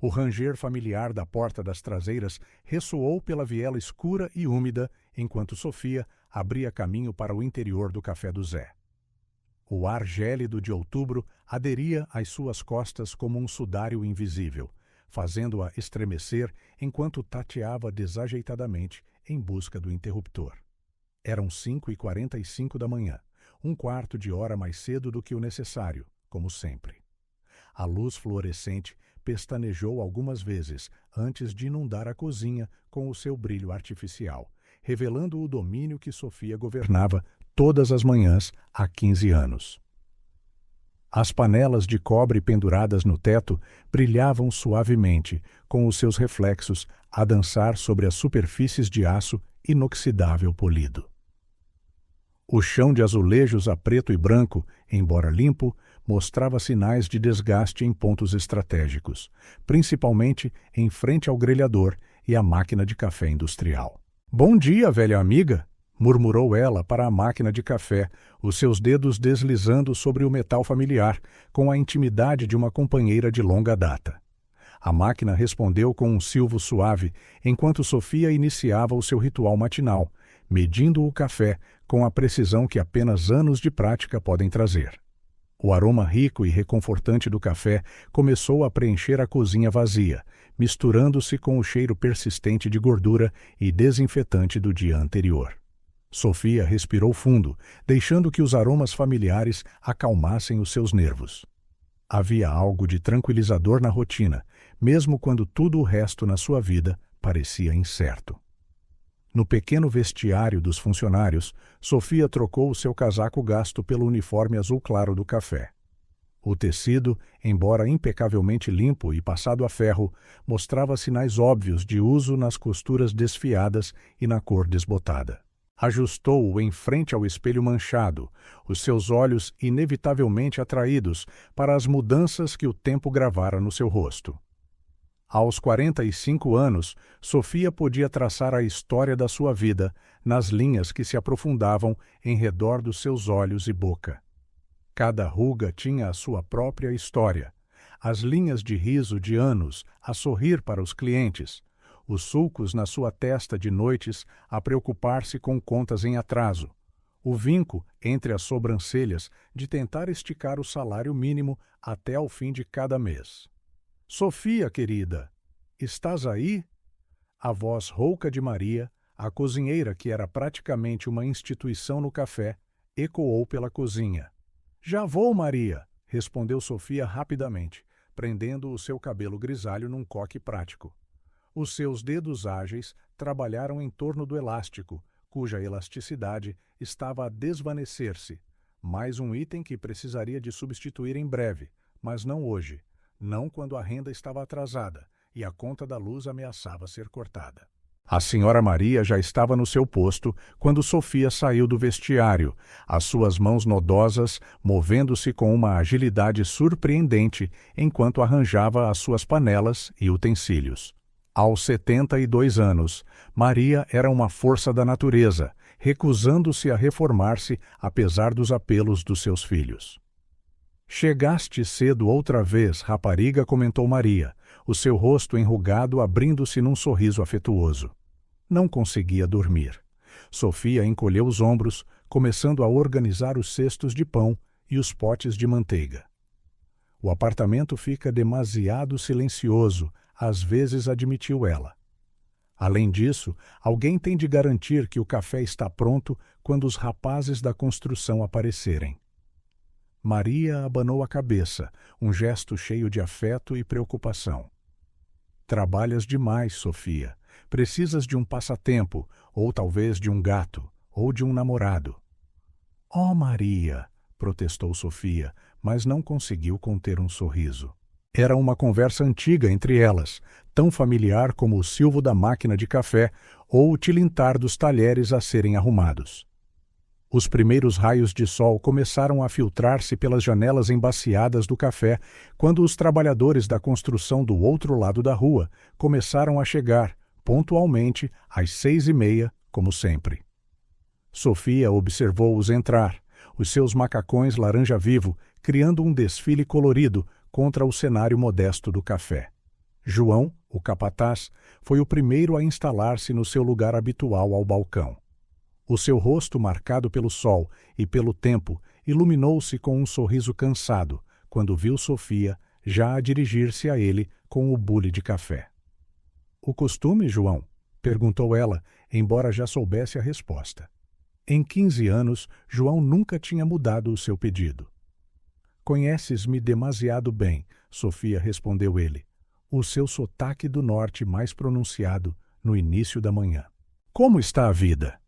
O ranger familiar da porta das traseiras ressoou pela viela escura e úmida enquanto Sofia abria caminho para o interior do café do Zé. O ar gélido de outubro aderia às suas costas como um sudário invisível, fazendo-a estremecer enquanto tateava desajeitadamente em busca do interruptor. Eram 5h45 da manhã, um quarto de hora mais cedo do que o necessário, como sempre. A luz fluorescente pestanejou algumas vezes antes de inundar a cozinha com o seu brilho artificial, revelando o domínio que Sofia governava todas as manhãs há 15 anos. As panelas de cobre penduradas no teto brilhavam suavemente, com os seus reflexos a dançar sobre as superfícies de aço inoxidável polido. O chão de azulejos a preto e branco, embora limpo, mostrava sinais de desgaste em pontos estratégicos, principalmente em frente ao grelhador e à máquina de café industrial. "Bom dia, velha amiga!" murmurou ela para a máquina de café, os seus dedos deslizando sobre o metal familiar, com a intimidade de uma companheira de longa data. A máquina respondeu com um silvo suave, enquanto Sofia iniciava o seu ritual matinal, medindo o café com a precisão que apenas anos de prática podem trazer. O aroma rico e reconfortante do café começou a preencher a cozinha vazia, misturando-se com o cheiro persistente de gordura e desinfetante do dia anterior. Sofia respirou fundo, deixando que os aromas familiares acalmassem os seus nervos. Havia algo de tranquilizador na rotina, mesmo quando tudo o resto na sua vida parecia incerto. No pequeno vestiário dos funcionários, Sofia trocou o seu casaco gasto pelo uniforme azul claro do café. O tecido, embora impecavelmente limpo e passado a ferro, mostrava sinais óbvios de uso nas costuras desfiadas e na cor desbotada. Ajustou-o em frente ao espelho manchado, os seus olhos inevitavelmente atraídos para as mudanças que o tempo gravara no seu rosto. Aos 45 anos, Sofia podia traçar a história da sua vida nas linhas que se aprofundavam em redor dos seus olhos e boca. Cada ruga tinha a sua própria história, as linhas de riso de anos a sorrir para os clientes, os sulcos na sua testa de noites a preocupar-se com contas em atraso, o vinco entre as sobrancelhas de tentar esticar o salário mínimo até ao fim de cada mês. "Sofia, querida, estás aí?" A voz rouca de Maria, a cozinheira que era praticamente uma instituição no café, ecoou pela cozinha. "Já vou, Maria", respondeu Sofia rapidamente, prendendo o seu cabelo grisalho num coque prático. Os seus dedos ágeis trabalharam em torno do elástico, cuja elasticidade estava a desvanecer-se. Mais um item que precisaria de substituir em breve, mas não hoje, não quando a renda estava atrasada e a conta da luz ameaçava ser cortada. A senhora Maria já estava no seu posto quando Sofia saiu do vestiário, as suas mãos nodosas movendo-se com uma agilidade surpreendente enquanto arranjava as suas panelas e utensílios. Aos 72 anos, Maria era uma força da natureza, recusando-se a reformar-se apesar dos apelos dos seus filhos. "Chegaste cedo outra vez, rapariga", comentou Maria, o seu rosto enrugado abrindo-se num sorriso afetuoso. Não conseguia dormir. Sofia encolheu os ombros, começando a organizar os cestos de pão e os potes de manteiga. "O apartamento fica demasiado silencioso", às vezes admitiu ela. Além disso, alguém tem de garantir que o café está pronto quando os rapazes da construção aparecerem. Maria abanou a cabeça, um gesto cheio de afeto e preocupação. "Trabalhas demais, Sofia. Precisas de um passatempo, ou talvez de um gato, ou de um namorado." "Oh, Maria!" protestou Sofia, mas não conseguiu conter um sorriso. Era uma conversa antiga entre elas, tão familiar como o silvo da máquina de café ou o tilintar dos talheres a serem arrumados. Os primeiros raios de sol começaram a filtrar-se pelas janelas embaciadas do café quando os trabalhadores da construção do outro lado da rua começaram a chegar, pontualmente, às 6h30, como sempre. Sofia observou-os entrar, os seus macacões laranja vivo criando um desfile colorido contra o cenário modesto do café. João, o capataz, foi o primeiro a instalar-se no seu lugar habitual ao balcão. O seu rosto, marcado pelo sol e pelo tempo, iluminou-se com um sorriso cansado quando viu Sofia já a dirigir-se a ele com o bule de café. "O costume, João?" perguntou ela, embora já soubesse a resposta. Em 15 anos, João nunca tinha mudado o seu pedido. "Conheces-me demasiado bem", Sofia respondeu ele, o seu sotaque do norte mais pronunciado no início da manhã. "Como está a vida?"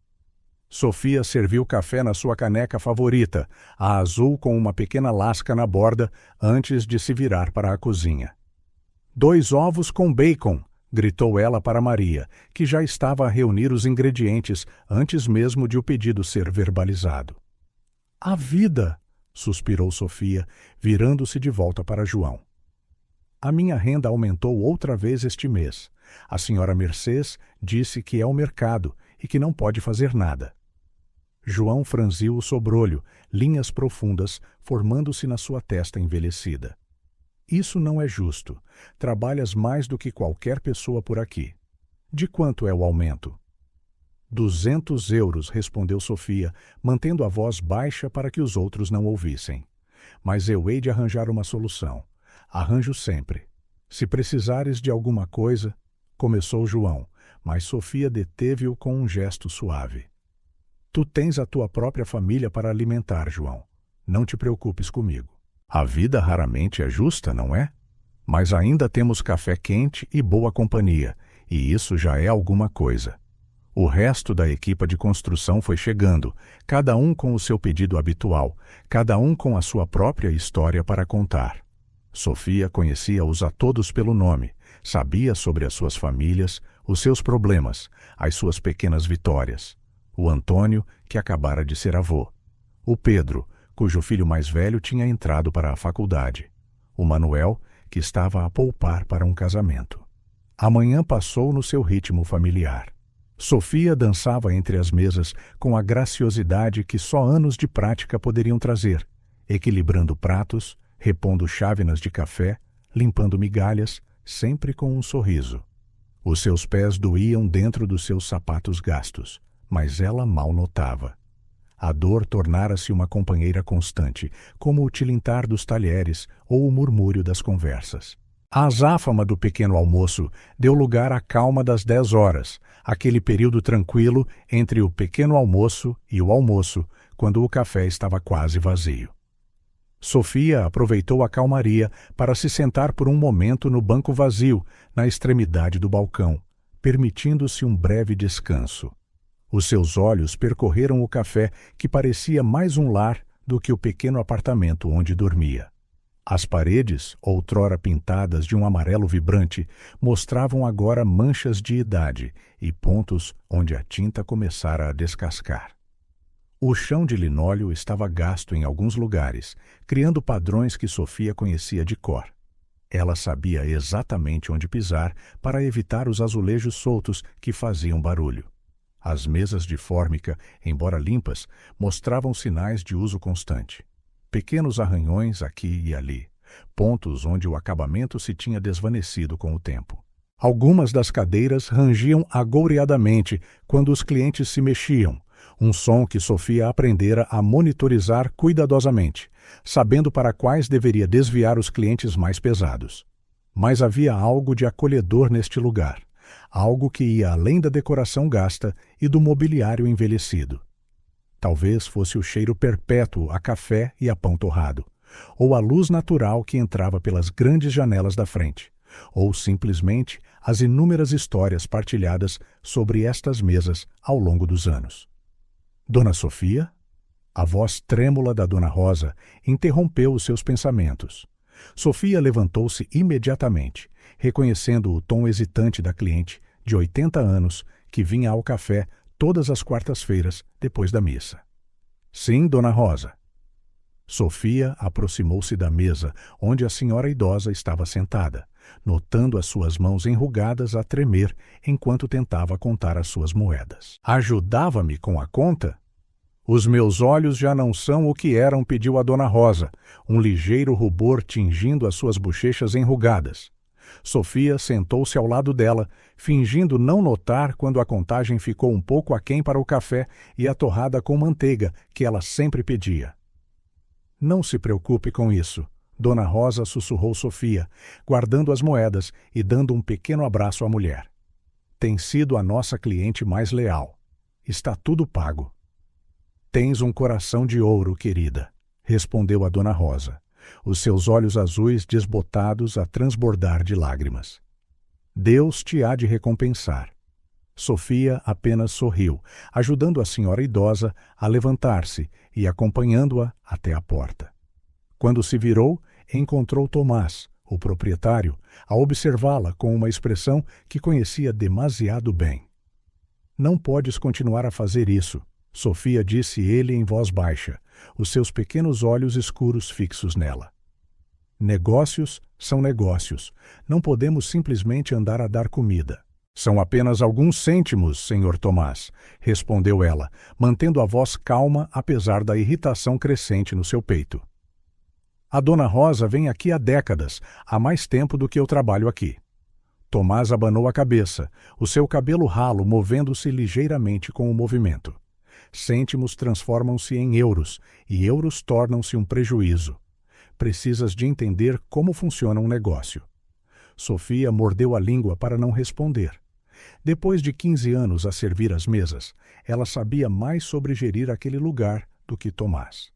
Sofia serviu café na sua caneca favorita, a azul com uma pequena lasca na borda, antes de se virar para a cozinha. "2 ovos com bacon", gritou ela para Maria, que já estava a reunir os ingredientes antes mesmo de o pedido ser verbalizado. "A vida!" suspirou Sofia, virando-se de volta para João. "A minha renda aumentou outra vez este mês. A senhora Mercês disse que é o mercado e que não pode fazer nada." João franziu o sobrolho, linhas profundas formando-se na sua testa envelhecida. "Isso não é justo. Trabalhas mais do que qualquer pessoa por aqui. De quanto é o aumento?" 200 euros, respondeu Sofia, mantendo a voz baixa para que os outros não ouvissem. "Mas eu hei de arranjar uma solução. Arranjo sempre. Se precisares de alguma coisa..." começou João, mas Sofia deteve-o com um gesto suave. "Tu tens a tua própria família para alimentar, João. Não te preocupes comigo. A vida raramente é justa, não é? Mas ainda temos café quente e boa companhia, e isso já é alguma coisa." O resto da equipa de construção foi chegando, cada um com o seu pedido habitual, cada um com a sua própria história para contar. Sofia conhecia-os a todos pelo nome, sabia sobre as suas famílias, os seus problemas, as suas pequenas vitórias. O Antônio, que acabara de ser avô. O Pedro, cujo filho mais velho tinha entrado para a faculdade. O Manuel, que estava a poupar para um casamento. A manhã passou no seu ritmo familiar. Sofia dançava entre as mesas com a graciosidade que só anos de prática poderiam trazer, equilibrando pratos, repondo chávenas de café, limpando migalhas, sempre com um sorriso. Os seus pés doíam dentro dos seus sapatos gastos, mas ela mal notava. A dor tornara-se uma companheira constante, como o tilintar dos talheres ou o murmúrio das conversas. A azáfama do pequeno almoço deu lugar à calma das 10 horas, aquele período tranquilo entre o pequeno almoço e o almoço, quando o café estava quase vazio. Sofia aproveitou a calmaria para se sentar por um momento no banco vazio, na extremidade do balcão, permitindo-se um breve descanso. Os seus olhos percorreram o café, que parecia mais um lar do que o pequeno apartamento onde dormia. As paredes, outrora pintadas de um amarelo vibrante, mostravam agora manchas de idade e pontos onde a tinta começara a descascar. O chão de linóleo estava gasto em alguns lugares, criando padrões que Sofia conhecia de cor. Ela sabia exatamente onde pisar para evitar os azulejos soltos que faziam barulho. As mesas de fórmica, embora limpas, mostravam sinais de uso constante. Pequenos arranhões aqui e ali, pontos onde o acabamento se tinha desvanecido com o tempo. Algumas das cadeiras rangiam agoureadamente quando os clientes se mexiam, um som que Sofia aprendera a monitorizar cuidadosamente, sabendo para quais deveria desviar os clientes mais pesados. Mas havia algo de acolhedor neste lugar, algo que ia além da decoração gasta e do mobiliário envelhecido. Talvez fosse o cheiro perpétuo a café e a pão torrado, ou a luz natural que entrava pelas grandes janelas da frente, ou simplesmente as inúmeras histórias partilhadas sobre estas mesas ao longo dos anos. Dona Sofia? A voz trêmula da Dona Rosa interrompeu os seus pensamentos. Sofia levantou-se imediatamente, reconhecendo o tom hesitante da cliente, de 80 anos, que vinha ao café todas as quartas-feiras, depois da missa. "Sim, Dona Rosa." Sofia aproximou-se da mesa, onde a senhora idosa estava sentada, notando as suas mãos enrugadas a tremer enquanto tentava contar as suas moedas. "Ajudava-me com a conta?" "Os meus olhos já não são o que eram", pediu a Dona Rosa, um ligeiro rubor tingindo as suas bochechas enrugadas. Sofia sentou-se ao lado dela, fingindo não notar quando a contagem ficou um pouco aquém para o café e a torrada com manteiga que ela sempre pedia. Não se preocupe com isso, Dona Rosa sussurrou Sofia, guardando as moedas e dando um pequeno abraço à mulher. Tem sido a nossa cliente mais leal. Está tudo pago. Tens um coração de ouro, querida, respondeu a Dona Rosa, os seus olhos azuis desbotados a transbordar de lágrimas. Deus te há de recompensar. Sofia apenas sorriu, ajudando a senhora idosa a levantar-se e acompanhando-a até a porta. Quando se virou, encontrou Tomás, o proprietário, a observá-la com uma expressão que conhecia demasiado bem. Não podes continuar a fazer isso, Sofia disse ele em voz baixa, os seus pequenos olhos escuros fixos nela. Negócios são negócios. Não podemos simplesmente andar a dar comida. São apenas alguns cêntimos, senhor Tomás, respondeu ela, mantendo a voz calma apesar da irritação crescente no seu peito. A Dona Rosa vem aqui há décadas, há mais tempo do que eu trabalho aqui. Tomás abanou a cabeça, o seu cabelo ralo movendo-se ligeiramente com o movimento. Cêntimos transformam-se em euros, e euros tornam-se um prejuízo. Precisas de entender como funciona um negócio. Sofia mordeu a língua para não responder. Depois de 15 anos a servir as mesas, ela sabia mais sobre gerir aquele lugar do que Tomás.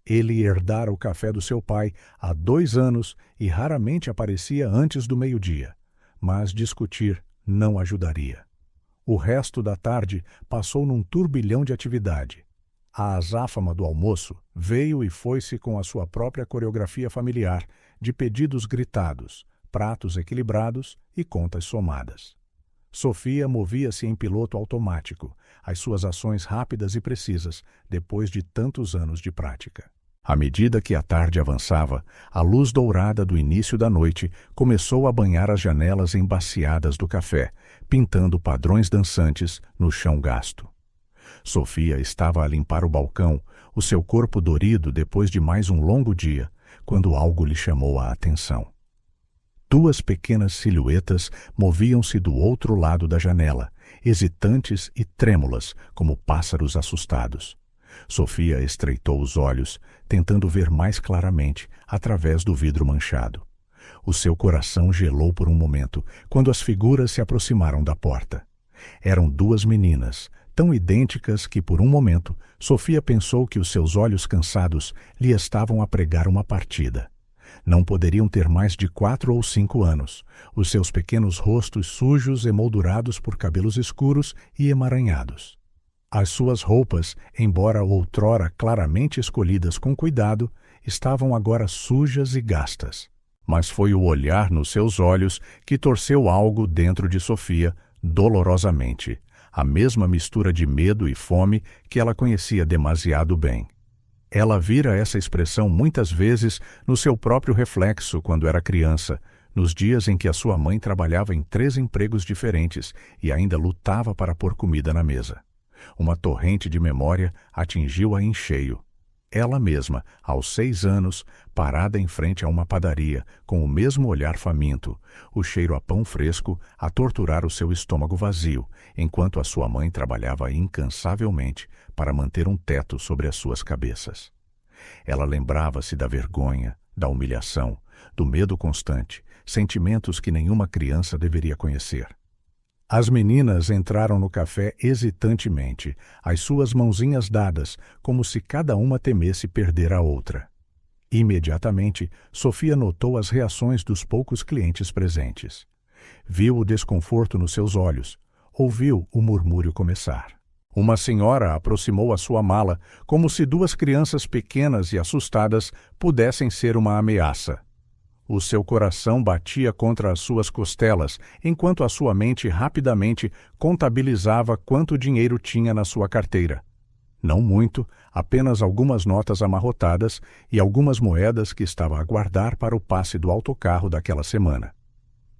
Ele herdara o café do seu pai há 2 anos e raramente aparecia antes do meio-dia. Mas discutir não ajudaria. O resto da tarde passou num turbilhão de atividade. A azáfama do almoço veio e foi-se com a sua própria coreografia familiar, de pedidos gritados, pratos equilibrados e contas somadas. Sofia movia-se em piloto automático, as suas ações rápidas e precisas, depois de tantos anos de prática. À medida que a tarde avançava, a luz dourada do início da noite começou a banhar as janelas embaciadas do café, pintando padrões dançantes no chão gasto. Sofia estava a limpar o balcão, o seu corpo dorido depois de mais um longo dia, quando algo lhe chamou a atenção. 2 pequenas silhuetas moviam-se do outro lado da janela, hesitantes e trêmulas, como pássaros assustados. Sofia estreitou os olhos, tentando ver mais claramente através do vidro manchado. O seu coração gelou por um momento, quando as figuras se aproximaram da porta. Eram 2 meninas, tão idênticas que, por um momento, Sofia pensou que os seus olhos cansados lhe estavam a pregar uma partida. Não poderiam ter mais de 4 ou 5 anos, os seus pequenos rostos sujos emoldurados por cabelos escuros e emaranhados. As suas roupas, embora outrora claramente escolhidas com cuidado, estavam agora sujas e gastas. Mas foi o olhar nos seus olhos que torceu algo dentro de Sofia dolorosamente, a mesma mistura de medo e fome que ela conhecia demasiado bem. Ela vira essa expressão muitas vezes no seu próprio reflexo quando era criança, nos dias em que a sua mãe trabalhava em 3 empregos diferentes e ainda lutava para pôr comida na mesa. Uma torrente de memória atingiu-a em cheio. Ela mesma, aos 6 anos, parada em frente a uma padaria, com o mesmo olhar faminto, o cheiro a pão fresco a torturar o seu estômago vazio, enquanto a sua mãe trabalhava incansavelmente para manter um teto sobre as suas cabeças. Ela lembrava-se da vergonha, da humilhação, do medo constante, sentimentos que nenhuma criança deveria conhecer. As meninas entraram no café hesitantemente, as suas mãozinhas dadas, como se cada uma temesse perder a outra. Imediatamente, Sofia notou as reações dos poucos clientes presentes. Viu o desconforto nos seus olhos, ouviu o murmúrio começar. Uma senhora aproximou a sua mala, como se 2 crianças pequenas e assustadas pudessem ser uma ameaça. O seu coração batia contra as suas costelas, enquanto a sua mente rapidamente contabilizava quanto dinheiro tinha na sua carteira. Não muito, apenas algumas notas amarrotadas e algumas moedas que estava a guardar para o passe do autocarro daquela semana.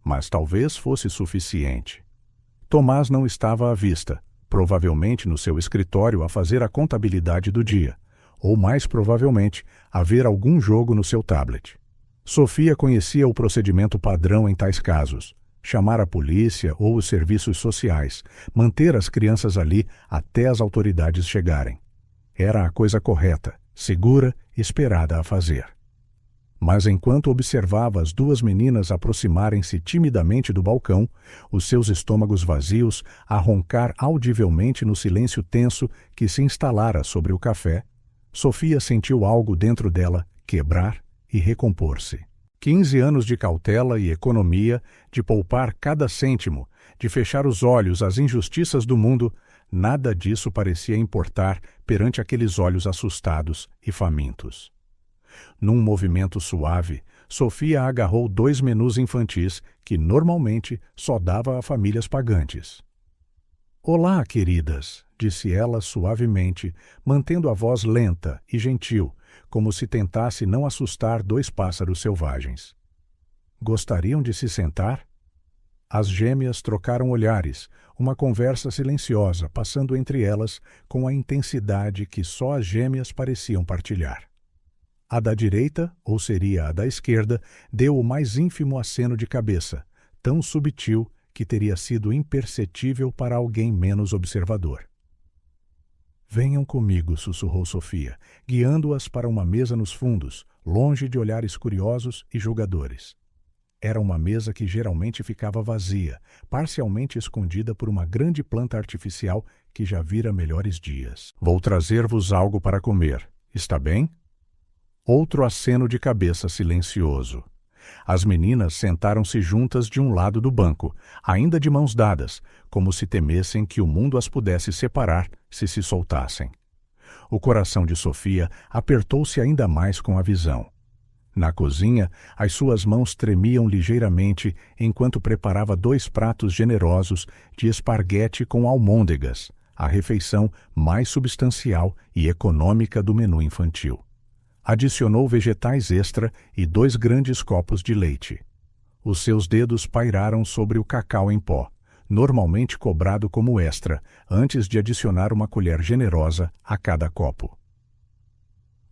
Mas talvez fosse suficiente. Tomás não estava à vista, provavelmente no seu escritório a fazer a contabilidade do dia, ou mais provavelmente a ver algum jogo no seu tablet. Sofia conhecia o procedimento padrão em tais casos: chamar a polícia ou os serviços sociais, manter as crianças ali até as autoridades chegarem. Era a coisa correta, segura e esperada a fazer. Mas enquanto observava as duas meninas aproximarem-se timidamente do balcão, os seus estômagos vazios a roncar audivelmente no silêncio tenso que se instalara sobre o café, Sofia sentiu algo dentro dela quebrar e recompor-se. 15 anos de cautela e economia, de poupar cada cêntimo, de fechar os olhos às injustiças do mundo, nada disso parecia importar perante aqueles olhos assustados e famintos. Num movimento suave, Sofia agarrou 2 menus infantis que normalmente só dava a famílias pagantes. "Olá, queridas", disse ela suavemente, mantendo a voz lenta e gentil, como se tentasse não assustar 2 pássaros selvagens. "Gostariam de se sentar?" As gêmeas trocaram olhares, uma conversa silenciosa passando entre elas com a intensidade que só as gêmeas pareciam partilhar. A da direita, ou seria a da esquerda, deu o mais ínfimo aceno de cabeça, tão subtil que teria sido imperceptível para alguém menos observador. "Venham comigo", sussurrou Sofia, guiando-as para uma mesa nos fundos, longe de olhares curiosos e julgadores. Era uma mesa que geralmente ficava vazia, parcialmente escondida por uma grande planta artificial que já vira melhores dias. "Vou trazer-vos algo para comer. Está bem?" Outro aceno de cabeça silencioso. As meninas sentaram-se juntas de um lado do banco, ainda de mãos dadas, como se temessem que o mundo as pudesse separar se se soltassem. O coração de Sofia apertou-se ainda mais com a visão. Na cozinha, as suas mãos tremiam ligeiramente enquanto preparava 2 pratos generosos de esparguete com almôndegas, a refeição mais substancial e econômica do menu infantil. Adicionou vegetais extra e 2 grandes copos de leite. Os seus dedos pairaram sobre o cacau em pó, normalmente cobrado como extra, antes de adicionar uma colher generosa a cada copo.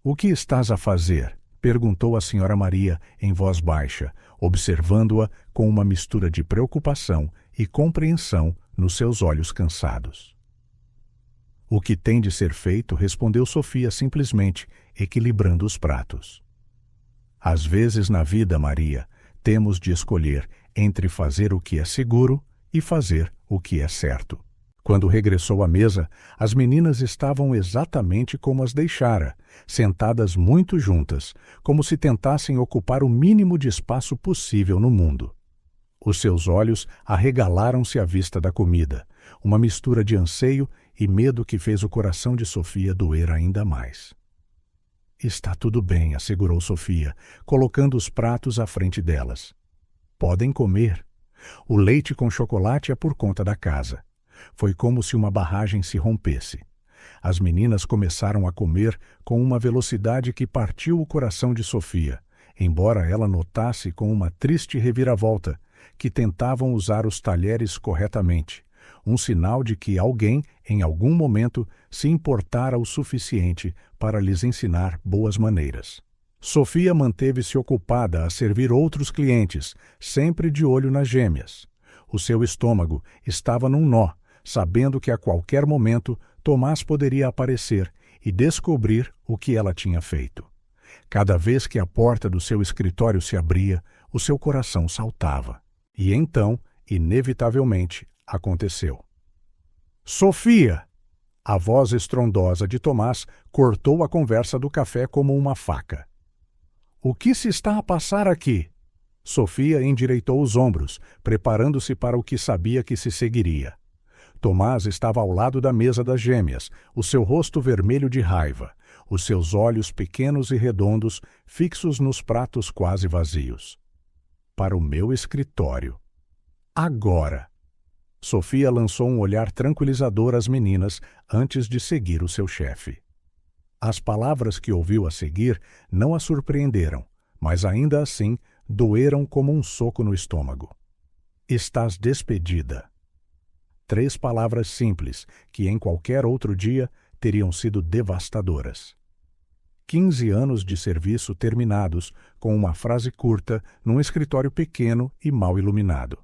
"O que estás a fazer?", perguntou a Sra. Maria em voz baixa, observando-a com uma mistura de preocupação e compreensão nos seus olhos cansados. "O que tem de ser feito", respondeu Sofia simplesmente, equilibrando os pratos. "Às vezes na vida, Maria, temos de escolher entre fazer o que é seguro e fazer o que é certo." Quando regressou à mesa, as meninas estavam exatamente como as deixara, sentadas muito juntas, como se tentassem ocupar o mínimo de espaço possível no mundo. Os seus olhos arregalaram-se à vista da comida, uma mistura de anseio e medo que fez o coração de Sofia doer ainda mais. "Está tudo bem", assegurou Sofia, colocando os pratos à frente delas. "Podem comer. O leite com chocolate é por conta da casa." Foi como se uma barragem se rompesse. As meninas começaram a comer com uma velocidade que partiu o coração de Sofia, embora ela notasse com uma triste reviravolta que tentavam usar os talheres corretamente, um sinal de que alguém, em algum momento, se importara o suficiente para lhes ensinar boas maneiras. Sofia manteve-se ocupada a servir outros clientes, sempre de olho nas gêmeas. O seu estômago estava num nó, sabendo que a qualquer momento Tomás poderia aparecer e descobrir o que ela tinha feito. Cada vez que a porta do seu escritório se abria, o seu coração saltava. E então, inevitavelmente, aconteceu. "Sofia!" A voz estrondosa de Tomás cortou a conversa do café como uma faca. "O que se está a passar aqui?" Sofia endireitou os ombros, preparando-se para o que sabia que se seguiria. Tomás estava ao lado da mesa das gêmeas, o seu rosto vermelho de raiva, os seus olhos pequenos e redondos fixos nos pratos quase vazios. "Para o meu escritório. Agora!" Sofia lançou um olhar tranquilizador às meninas antes de seguir o seu chefe. As palavras que ouviu a seguir não a surpreenderam, mas ainda assim doeram como um soco no estômago. "Estás despedida." 3 palavras simples que em qualquer outro dia teriam sido devastadoras. 15 anos de serviço terminados com uma frase curta num escritório pequeno e mal iluminado.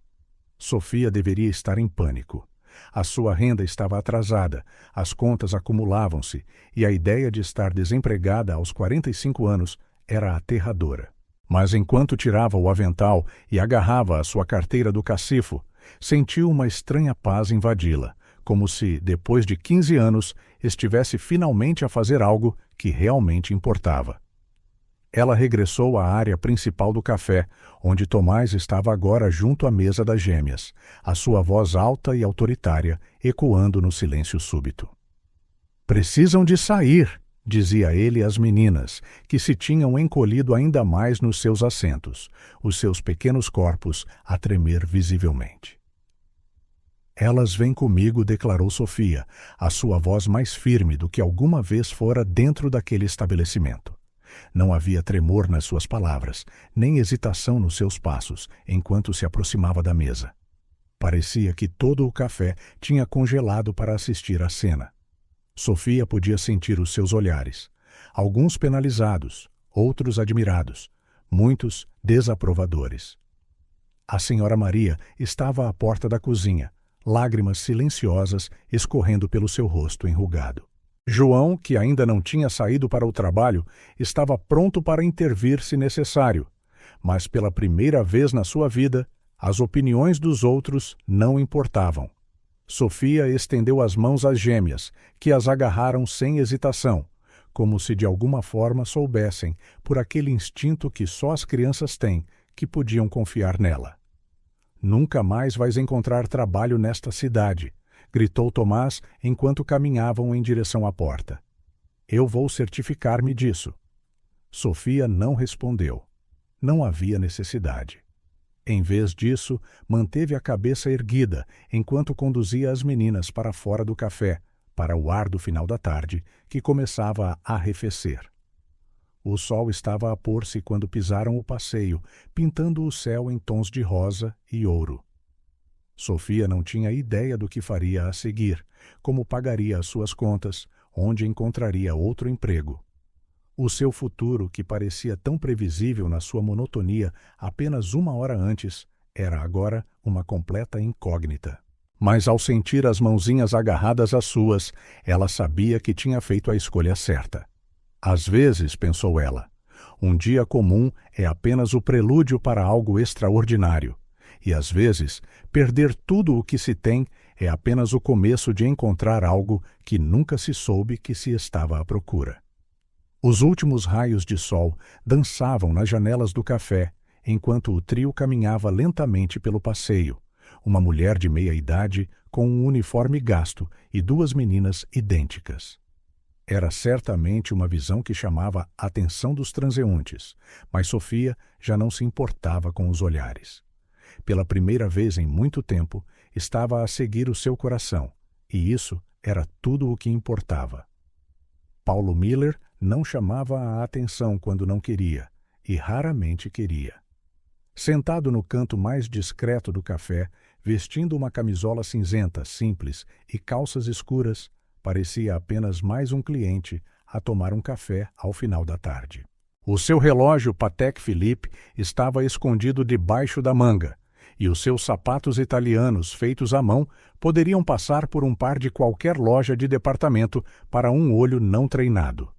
Sofia deveria estar em pânico. A sua renda estava atrasada, as contas acumulavam-se e a ideia de estar desempregada aos 45 anos era aterradora. Mas enquanto tirava o avental e agarrava a sua carteira do cacifo, sentiu uma estranha paz invadi-la, como se, depois de 15 anos, estivesse finalmente a fazer algo que realmente importava. Ela regressou à área principal do café, onde Tomás estava agora junto à mesa das gêmeas, a sua voz alta e autoritária ecoando no silêncio súbito. "Precisam de sair", dizia ele às meninas, que se tinham encolhido ainda mais nos seus assentos, os seus pequenos corpos a tremer visivelmente. "Elas vêm comigo", declarou Sofia, a sua voz mais firme do que alguma vez fora dentro daquele estabelecimento. Não havia tremor nas suas palavras, nem hesitação nos seus passos, enquanto se aproximava da mesa. Parecia que todo o café tinha congelado para assistir à cena. Sofia podia sentir os seus olhares, alguns penalizados, outros admirados, muitos desaprovadores. A senhora Maria estava à porta da cozinha, lágrimas silenciosas escorrendo pelo seu rosto enrugado. João, que ainda não tinha saído para o trabalho, estava pronto para intervir se necessário, mas pela primeira vez na sua vida, as opiniões dos outros não importavam. Sofia estendeu as mãos às gêmeas, que as agarraram sem hesitação, como se de alguma forma soubessem, por aquele instinto que só as crianças têm, que podiam confiar nela. "Nunca mais vais encontrar trabalho nesta cidade", gritou Tomás enquanto caminhavam em direção à porta. "Eu vou certificar-me disso." Sofia não respondeu. Não havia necessidade. Em vez disso, manteve a cabeça erguida enquanto conduzia as meninas para fora do café, para o ar do final da tarde, que começava a arrefecer. O sol estava a pôr-se quando pisaram o passeio, pintando o céu em tons de rosa e ouro. Sofia não tinha ideia do que faria a seguir, como pagaria as suas contas, onde encontraria outro emprego. O seu futuro, que parecia tão previsível na sua monotonia apenas uma hora antes, era agora uma completa incógnita. Mas ao sentir as mãozinhas agarradas às suas, ela sabia que tinha feito a escolha certa. Às vezes, pensou ela, um dia comum é apenas o prelúdio para algo extraordinário. E às vezes, perder tudo o que se tem é apenas o começo de encontrar algo que nunca se soube que se estava à procura. Os últimos raios de sol dançavam nas janelas do café, enquanto o trio caminhava lentamente pelo passeio, uma mulher de meia-idade com um uniforme gasto e duas meninas idênticas. Era certamente uma visão que chamava a atenção dos transeuntes, mas Sofia já não se importava com os olhares. Pela primeira vez em muito tempo, estava a seguir o seu coração, e isso era tudo o que importava. Paulo Miller não chamava a atenção quando não queria, e raramente queria. Sentado no canto mais discreto do café, vestindo uma camisola cinzenta simples e calças escuras, parecia apenas mais um cliente a tomar um café ao final da tarde. O seu relógio Patek Philippe estava escondido debaixo da manga, e os seus sapatos italianos feitos à mão poderiam passar por um par de qualquer loja de departamento para um olho não treinado.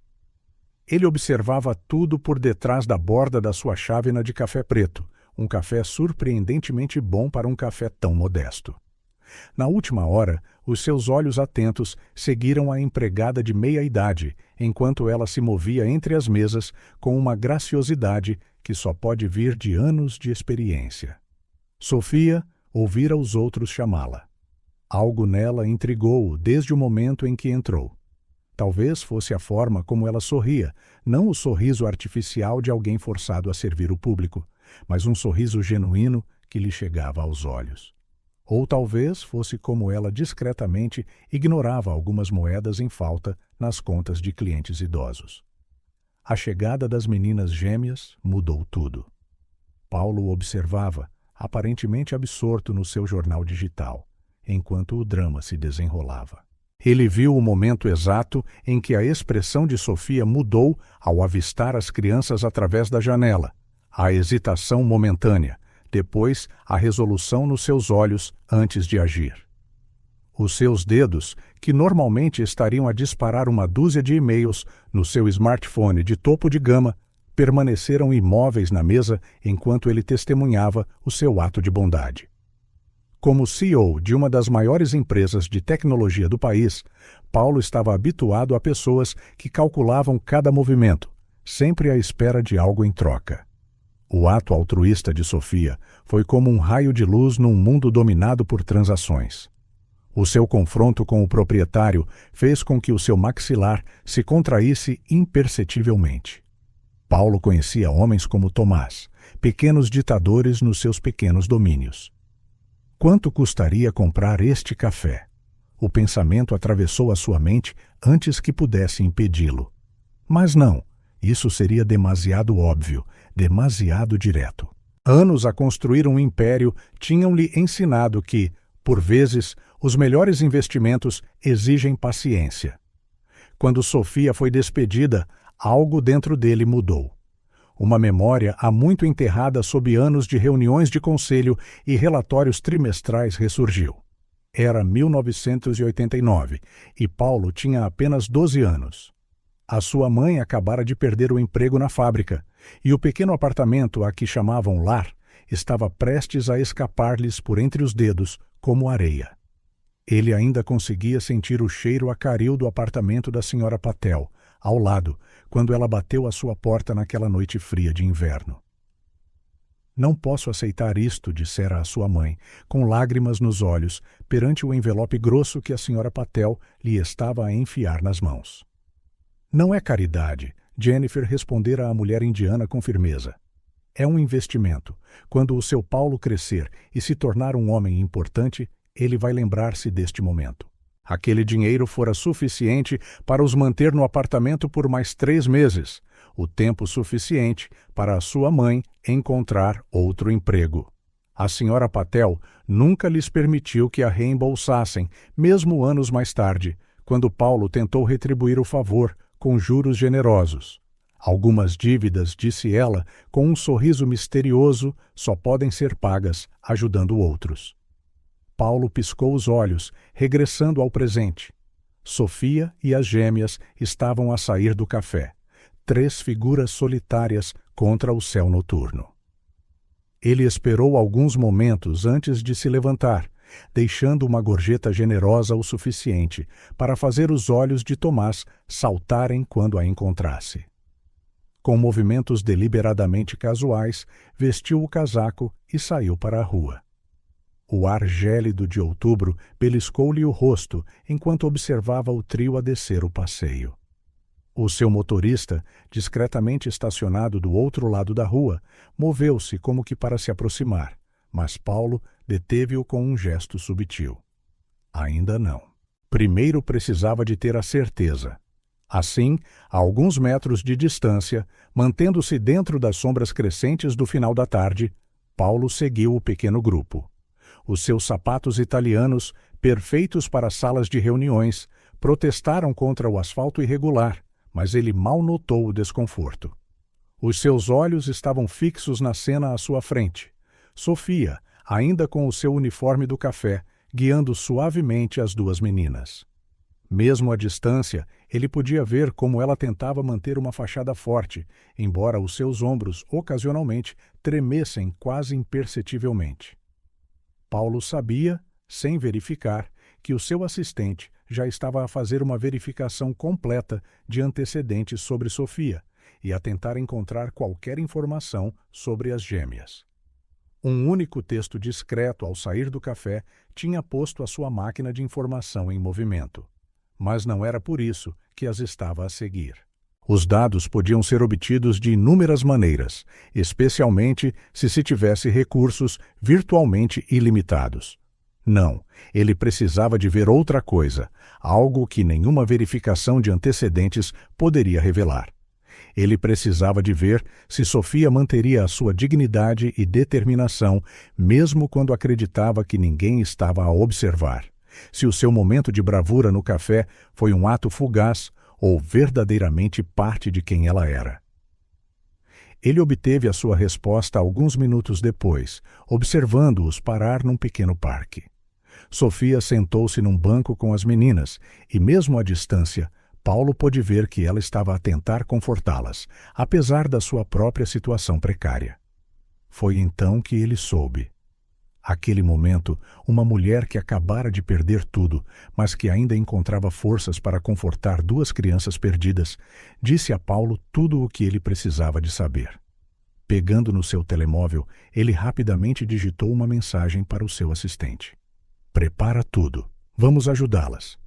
Ele observava tudo por detrás da borda da sua chávena de café preto, um café surpreendentemente bom para um café tão modesto. Na última hora, os seus olhos atentos seguiram a empregada de meia-idade, enquanto ela se movia entre as mesas com uma graciosidade que só pode vir de anos de experiência. Sofia ouvira os outros chamá-la. Algo nela intrigou-o desde o momento em que entrou. Talvez fosse a forma como ela sorria, não o sorriso artificial de alguém forçado a servir o público, mas um sorriso genuíno que lhe chegava aos olhos. Ou talvez fosse como ela discretamente ignorava algumas moedas em falta nas contas de clientes idosos. A chegada das meninas gêmeas mudou tudo. Paulo observava, aparentemente absorto no seu jornal digital, enquanto o drama se desenrolava. Ele viu o momento exato em que a expressão de Sofia mudou ao avistar as crianças através da janela. A hesitação momentânea, depois a resolução nos seus olhos antes de agir. Os seus dedos, que normalmente estariam a disparar uma dúzia de e-mails no seu smartphone de topo de gama, permaneceram imóveis na mesa enquanto ele testemunhava o seu ato de bondade. Como CEO de uma das maiores empresas de tecnologia do país, Paulo estava habituado a pessoas que calculavam cada movimento, sempre à espera de algo em troca. O ato altruísta de Sofia foi como um raio de luz num mundo dominado por transações. O seu confronto com o proprietário fez com que o seu maxilar se contraísse imperceptivelmente. Paulo conhecia homens como Tomás, pequenos ditadores nos seus pequenos domínios. Quanto custaria comprar este café? O pensamento atravessou a sua mente antes que pudesse impedi-lo. Mas não, isso seria demasiado óbvio, demasiado direto. Anos a construir um império tinham-lhe ensinado que, por vezes, os melhores investimentos exigem paciência. Quando Sofia foi despedida, algo dentro dele mudou. Uma memória há muito enterrada sob anos de reuniões de conselho e relatórios trimestrais ressurgiu. Era 1989 e Paulo tinha apenas 12 anos. A sua mãe acabara de perder o emprego na fábrica e o pequeno apartamento a que chamavam lar estava prestes a escapar-lhes por entre os dedos como areia. Ele ainda conseguia sentir o cheiro a caril do apartamento da senhora Patel, ao lado, quando ela bateu à sua porta naquela noite fria de inverno. Não posso aceitar isto, dissera a sua mãe, com lágrimas nos olhos, perante o envelope grosso que a senhora Patel lhe estava a enfiar nas mãos. Não é caridade, Jennifer respondera à mulher indiana com firmeza. É um investimento. Quando o seu Paulo crescer e se tornar um homem importante, ele vai lembrar-se deste momento. Aquele dinheiro fora suficiente para os manter no apartamento por mais 3 meses, o tempo suficiente para a sua mãe encontrar outro emprego. A senhora Patel nunca lhes permitiu que a reembolsassem, mesmo anos mais tarde, quando Paulo tentou retribuir o favor com juros generosos. Algumas dívidas, disse ela, com um sorriso misterioso, só podem ser pagas ajudando outros. Paulo piscou os olhos, regressando ao presente. Sofia e as gêmeas estavam a sair do café, 3 figuras solitárias contra o céu noturno. Ele esperou alguns momentos antes de se levantar, deixando uma gorjeta generosa o suficiente para fazer os olhos de Tomás saltarem quando a encontrasse. Com movimentos deliberadamente casuais, vestiu o casaco e saiu para a rua. O ar gélido de outubro beliscou-lhe o rosto enquanto observava o trio a descer o passeio. O seu motorista, discretamente estacionado do outro lado da rua, moveu-se como que para se aproximar, mas Paulo deteve-o com um gesto sutil. Ainda não. Primeiro precisava de ter a certeza. Assim, a alguns metros de distância, mantendo-se dentro das sombras crescentes do final da tarde, Paulo seguiu o pequeno grupo. Os seus sapatos italianos, perfeitos para salas de reuniões, protestaram contra o asfalto irregular, mas ele mal notou o desconforto. Os seus olhos estavam fixos na cena à sua frente. Sofia, ainda com o seu uniforme do café, guiando suavemente as 2 meninas. Mesmo à distância, ele podia ver como ela tentava manter uma fachada forte, embora os seus ombros, ocasionalmente, tremessem quase imperceptivelmente. Paulo sabia, sem verificar, que o seu assistente já estava a fazer uma verificação completa de antecedentes sobre Sofia e a tentar encontrar qualquer informação sobre as gêmeas. Um único texto discreto ao sair do café tinha posto a sua máquina de informação em movimento. Mas não era por isso que as estava a seguir. Os dados podiam ser obtidos de inúmeras maneiras, especialmente se tivesse recursos virtualmente ilimitados. Não, ele precisava de ver outra coisa, algo que nenhuma verificação de antecedentes poderia revelar. Ele precisava de ver se Sofia manteria a sua dignidade e determinação, mesmo quando acreditava que ninguém estava a observar, Se o seu momento de bravura no café foi um ato fugaz ou verdadeiramente parte de quem ela era. Ele obteve a sua resposta alguns minutos depois, observando-os parar num pequeno parque. Sofia sentou-se num banco com as meninas e, mesmo à distância, Paulo pôde ver que ela estava a tentar confortá-las, apesar da sua própria situação precária. Foi então que ele soube. Aquele momento, uma mulher que acabara de perder tudo, mas que ainda encontrava forças para confortar duas crianças perdidas, disse a Paulo tudo o que ele precisava de saber. Pegando no seu telemóvel, ele rapidamente digitou uma mensagem para o seu assistente. Prepara tudo. Vamos ajudá-las.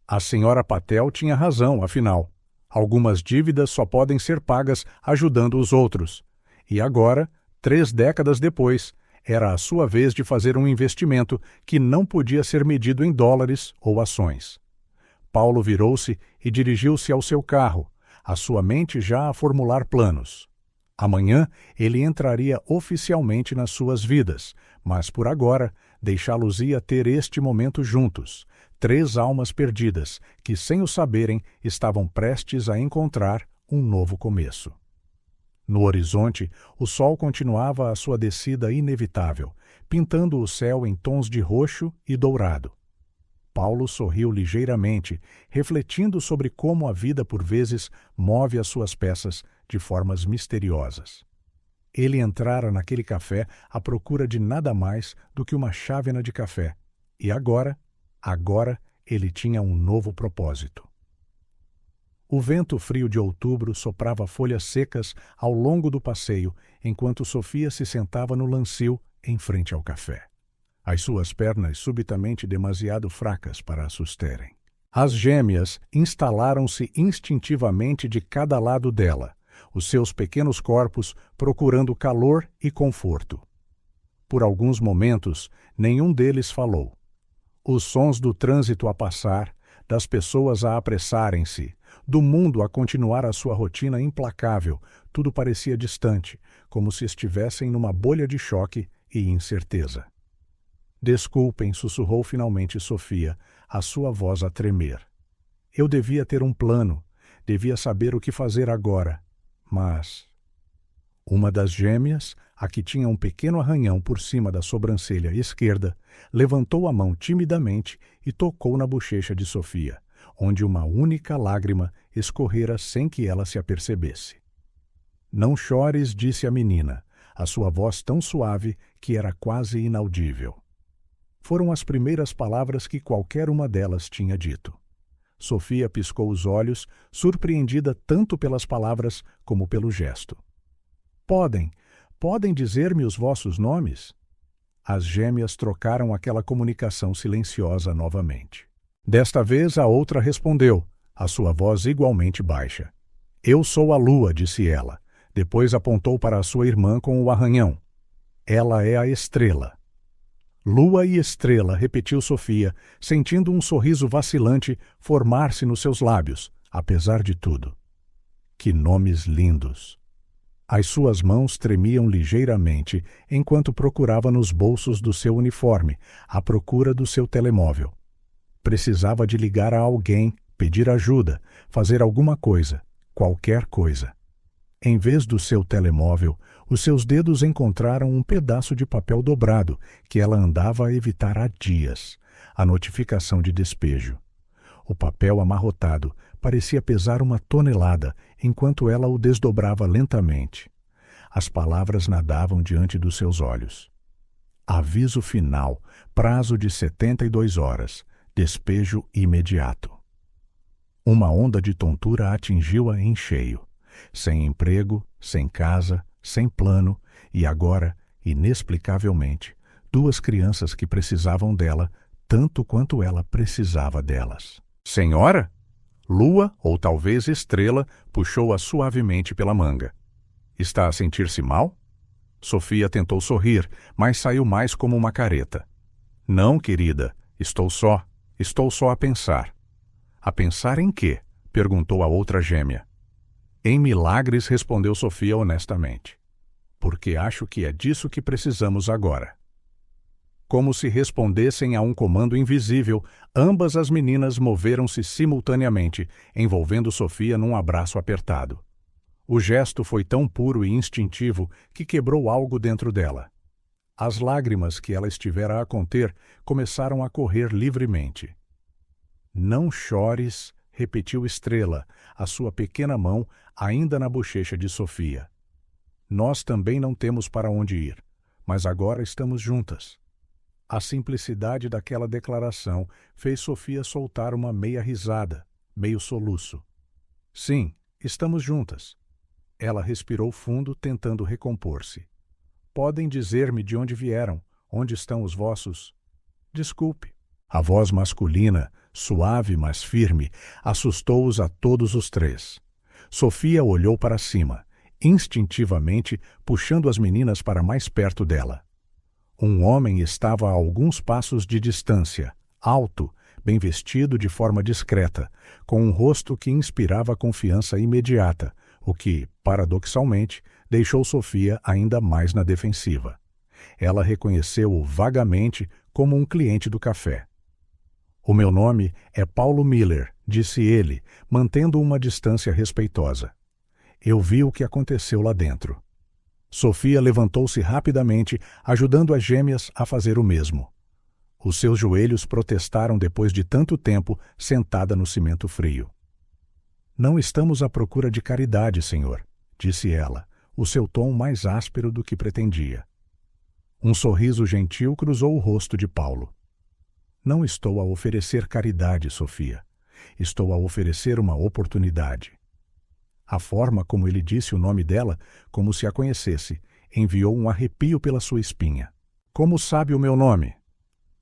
A senhora Patel tinha razão, afinal. Algumas dívidas só podem ser pagas ajudando os outros. E agora, 3 décadas depois, era a sua vez de fazer um investimento que não podia ser medido em dólares ou ações. Paulo virou-se e dirigiu-se ao seu carro, a sua mente já a formular planos. Amanhã ele entraria oficialmente nas suas vidas, mas por agora deixá-los-ia ter este momento juntos, 3 almas perdidas que, sem o saberem, estavam prestes a encontrar um novo começo. No horizonte, o sol continuava a sua descida inevitável, pintando o céu em tons de roxo e dourado. Paulo sorriu ligeiramente, refletindo sobre como a vida por vezes move as suas peças de formas misteriosas. Ele entrara naquele café à procura de nada mais do que uma chávena de café, e agora ele tinha um novo propósito. O vento frio de outubro soprava folhas secas ao longo do passeio, enquanto Sofia se sentava no lancio em frente ao café. As suas pernas subitamente demasiado fracas para a susterem. As gêmeas instalaram-se instintivamente de cada lado dela, os seus pequenos corpos procurando calor e conforto. Por alguns momentos, nenhum deles falou. Os sons do trânsito a passar, das pessoas a apressarem-se, do mundo a continuar a sua rotina implacável, tudo parecia distante, como se estivessem numa bolha de choque e incerteza. Desculpem, sussurrou finalmente Sofia, a sua voz a tremer. Eu devia ter um plano, devia saber o que fazer agora, mas... Uma das gêmeas, a que tinha um pequeno arranhão por cima da sobrancelha esquerda, levantou a mão timidamente e tocou na bochecha de Sofia, onde uma única lágrima escorrera sem que ela se apercebesse. Não chores, disse a menina, a sua voz tão suave que era quase inaudível. Foram as primeiras palavras que qualquer uma delas tinha dito. Sofia piscou os olhos, surpreendida tanto pelas palavras como pelo gesto. Podem dizer-me os vossos nomes? As gêmeas trocaram aquela comunicação silenciosa novamente. Desta vez a outra respondeu, a sua voz igualmente baixa. Eu sou a lua, disse ela. Depois apontou para a sua irmã com o arranhão. Ela é a estrela. Lua e estrela, repetiu Sofia, sentindo um sorriso vacilante formar-se nos seus lábios, apesar de tudo. Que nomes lindos! As suas mãos tremiam ligeiramente enquanto procurava nos bolsos do seu uniforme, à procura do seu telemóvel. Precisava de ligar a alguém, pedir ajuda, fazer alguma coisa, qualquer coisa. Em vez do seu telemóvel, os seus dedos encontraram um pedaço de papel dobrado que ela andava a evitar há dias, a notificação de despejo. O papel amarrotado parecia pesar 1 tonelada enquanto ela o desdobrava lentamente. As palavras nadavam diante dos seus olhos. Aviso final, prazo de 72 horas, despejo imediato. Uma onda de tontura atingiu-a em cheio. Sem emprego, sem casa, sem plano, e agora, inexplicavelmente, 2 crianças que precisavam dela tanto quanto ela precisava delas. Senhora? Lua, ou talvez Estrela, puxou-a suavemente pela manga. Está a sentir-se mal? Sofia tentou sorrir, mas saiu mais como uma careta. Não, querida, estou só a pensar. A pensar em quê? Perguntou a outra gêmea. Em milagres, respondeu Sofia honestamente. Porque acho que é disso que precisamos agora. Como se respondessem a um comando invisível, ambas as meninas moveram-se simultaneamente, envolvendo Sofia num abraço apertado. O gesto foi tão puro e instintivo que quebrou algo dentro dela. As lágrimas que ela estivera a conter começaram a correr livremente. Não chores, repetiu Estrela, a sua pequena mão ainda na bochecha de Sofia. Nós também não temos para onde ir, mas agora estamos juntas. A simplicidade daquela declaração fez Sofia soltar uma meia risada, meio soluço. Sim, estamos juntas. Ela respirou fundo, tentando recompor-se. Podem dizer-me de onde vieram, onde estão os vossos... Desculpe. A voz masculina, suave mas firme, assustou-os a todos os três. Sofia olhou para cima, instintivamente puxando as meninas para mais perto dela. Um homem estava a alguns passos de distância, alto, bem vestido de forma discreta, com um rosto que inspirava confiança imediata, o que, paradoxalmente, deixou Sofia ainda mais na defensiva. Ela reconheceu-o vagamente como um cliente do café. O meu nome é Paulo Miller, disse ele, mantendo uma distância respeitosa. Eu vi o que aconteceu lá dentro. Sofia levantou-se rapidamente, ajudando as gêmeas a fazer o mesmo. Os seus joelhos protestaram depois de tanto tempo sentada no cimento frio. Não estamos à procura de caridade, senhor, disse ela, o seu tom mais áspero do que pretendia. Um sorriso gentil cruzou o rosto de Paulo. Não estou a oferecer caridade, Sofia. Estou a oferecer uma oportunidade. A forma como ele disse o nome dela, como se a conhecesse, enviou um arrepio pela sua espinha. Como sabe o meu nome?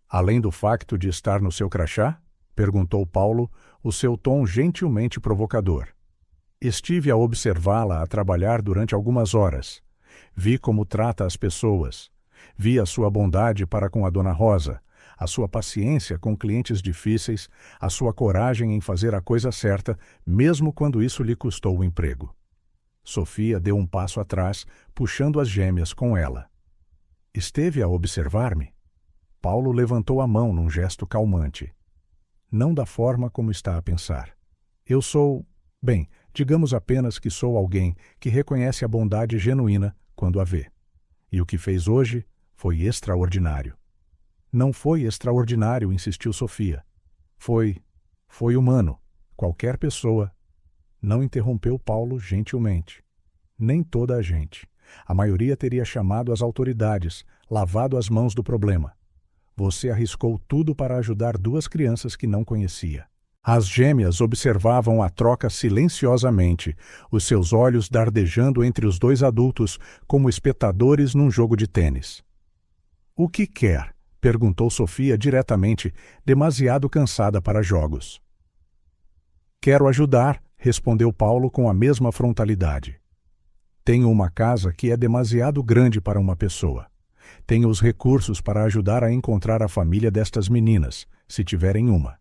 Além do facto de estar no seu crachá? Perguntou Paulo, o seu tom gentilmente provocador. Estive a observá-la a trabalhar durante algumas horas. Vi como trata as pessoas. Vi a sua bondade para com a Dona Rosa, a sua paciência com clientes difíceis, a sua coragem em fazer a coisa certa, mesmo quando isso lhe custou o emprego. Sofia deu um passo atrás, puxando as gêmeas com ela. Esteve a observar-me? Paulo levantou a mão num gesto calmante. Não da forma como está a pensar. Eu sou... Bem, digamos apenas que sou alguém que reconhece a bondade genuína quando a vê. E o que fez hoje foi extraordinário. Não foi extraordinário, insistiu Sofia. Foi humano. Qualquer pessoa. Não interrompeu Paulo gentilmente. Nem toda a gente. A maioria teria chamado as autoridades, lavado as mãos do problema. Você arriscou tudo para ajudar duas crianças que não conhecia. As gêmeas observavam a troca silenciosamente, os seus olhos dardejando entre os dois adultos como espectadores num jogo de tênis. O que quer? Perguntou Sofia diretamente, demasiado cansada para jogos. Quero ajudar, respondeu Paulo com a mesma frontalidade. Tenho uma casa que é demasiado grande para uma pessoa. Tenho os recursos para ajudar a encontrar a família destas meninas, se tiverem uma.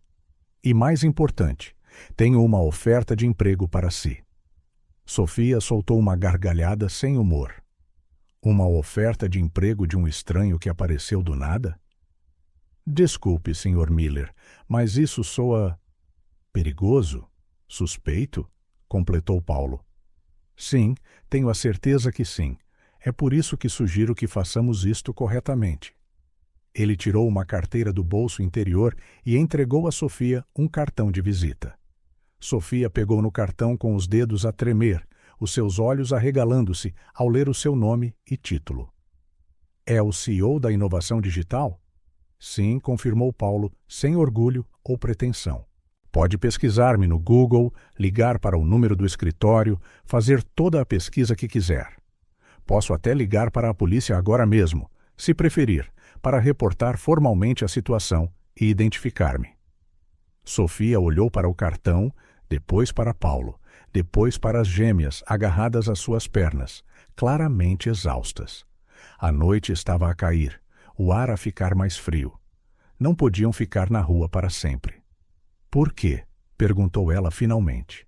E mais importante, tenho uma oferta de emprego para si. Sofia soltou uma gargalhada sem humor. Uma oferta de emprego de um estranho que apareceu do nada? Desculpe, Sr. Miller, mas isso soa... perigoso? Suspeito? Completou Paulo. Sim, tenho a certeza que sim. É por isso que sugiro que façamos isto corretamente. Ele tirou uma carteira do bolso interior e entregou a Sofia um cartão de visita. Sofia pegou no cartão com os dedos a tremer, os seus olhos arregalando-se ao ler o seu nome e título. É o CEO da inovação digital? Sim, confirmou Paulo, sem orgulho ou pretensão. Pode pesquisar-me no Google, ligar para o número do escritório, fazer toda a pesquisa que quiser. Posso até ligar para a polícia agora mesmo, se preferir, para reportar formalmente a situação e identificar-me. Sofia olhou para o cartão, depois para Paulo, depois para as gêmeas agarradas às suas pernas, claramente exaustas. A noite estava a cair, o ar a ficar mais frio. Não podiam ficar na rua para sempre. Por quê? Perguntou ela finalmente.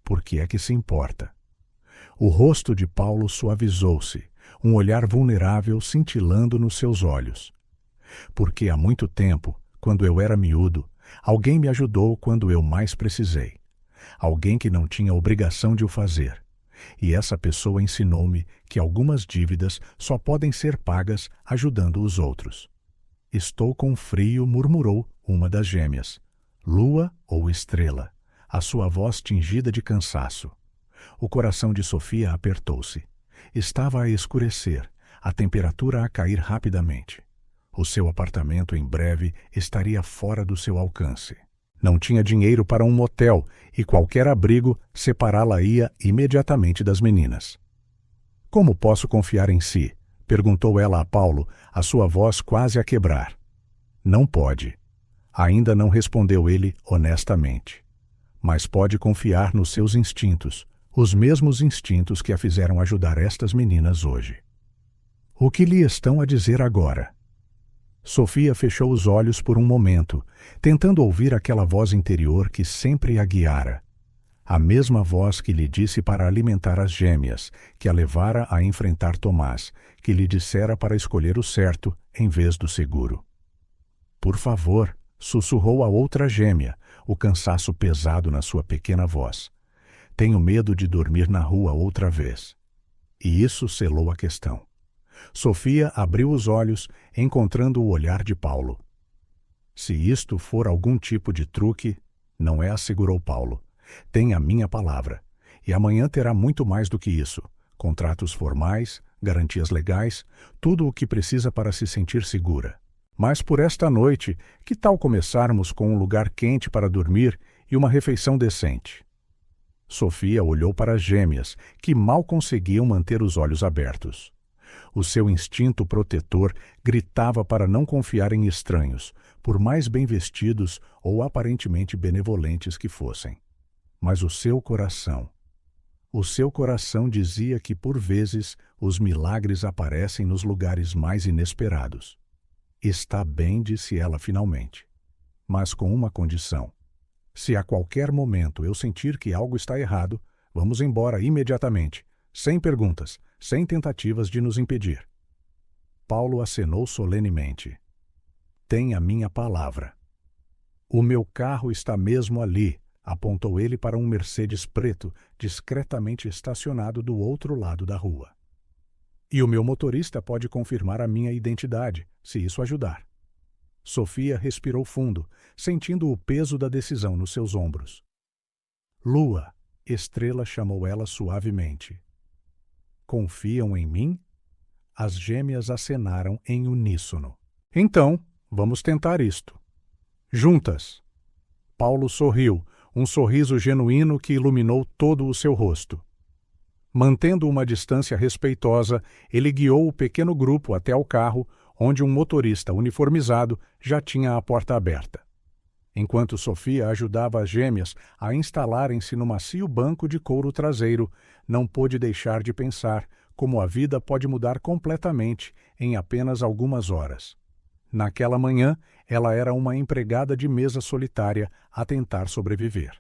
Por que é que se importa? O rosto de Paulo suavizou-se, um olhar vulnerável cintilando nos seus olhos. porque há muito tempo, quando eu era miúdo, alguém me ajudou quando eu mais precisei. Alguém que não tinha obrigação de o fazer. E essa pessoa ensinou-me que algumas dívidas só podem ser pagas ajudando os outros. Estou com frio, murmurou uma das gêmeas. Lua ou estrela? A sua voz tingida de cansaço. O coração de Sofia apertou-se. Estava a escurecer, a temperatura a cair rapidamente. O seu apartamento em breve estaria fora do seu alcance. Não tinha dinheiro para um motel e qualquer abrigo separá-la-ia imediatamente das meninas. Como posso confiar em si? Perguntou ela a Paulo, a sua voz quase a quebrar. Não pode. Ainda não respondeu ele honestamente. Mas pode confiar nos seus instintos, os mesmos instintos que a fizeram ajudar estas meninas hoje. O que lhe estão a dizer agora? Sofia fechou os olhos por um momento, tentando ouvir aquela voz interior que sempre a guiara. A mesma voz que lhe disse para alimentar as gêmeas, que a levara a enfrentar Tomás, que lhe dissera para escolher o certo em vez do seguro. Por favor, sussurrou a outra gêmea, o cansaço pesado na sua pequena voz. Tenho medo de dormir na rua outra vez. E isso selou a questão. Sofia abriu os olhos, encontrando o olhar de Paulo. Se isto for algum tipo de truque, não é, assegurou Paulo. Tem a minha palavra. E amanhã terá muito mais do que isso. Contratos formais, garantias legais, tudo o que precisa para se sentir segura. Mas por esta noite, que tal começarmos com um lugar quente para dormir e uma refeição decente? Sofia olhou para as gêmeas, que mal conseguiam manter os olhos abertos. O seu instinto protetor gritava para não confiar em estranhos, por mais bem vestidos ou aparentemente benevolentes que fossem. Mas o seu coração dizia que, por vezes, os milagres aparecem nos lugares mais inesperados. Está bem, disse ela finalmente, mas com uma condição. Se a qualquer momento eu sentir que algo está errado, vamos embora imediatamente, sem perguntas, sem tentativas de nos impedir. Paulo acenou solenemente. Tem a minha palavra. O meu carro está mesmo ali, apontou ele para um Mercedes preto, discretamente estacionado do outro lado da rua. E o meu motorista pode confirmar a minha identidade, se isso ajudar. Sofia respirou fundo, sentindo o peso da decisão nos seus ombros. Lua, Estrela chamou ela suavemente. Confiam em mim? As gêmeas acenaram em uníssono. Então, vamos tentar isto. Juntas. Paulo sorriu, um sorriso genuíno que iluminou todo o seu rosto. Mantendo uma distância respeitosa, ele guiou o pequeno grupo até ao carro, onde um motorista uniformizado já tinha a porta aberta. Enquanto Sofia ajudava as gêmeas a instalarem-se no macio banco de couro traseiro, não pôde deixar de pensar como a vida pode mudar completamente em apenas algumas horas. Naquela manhã, ela era uma empregada de mesa solitária a tentar sobreviver.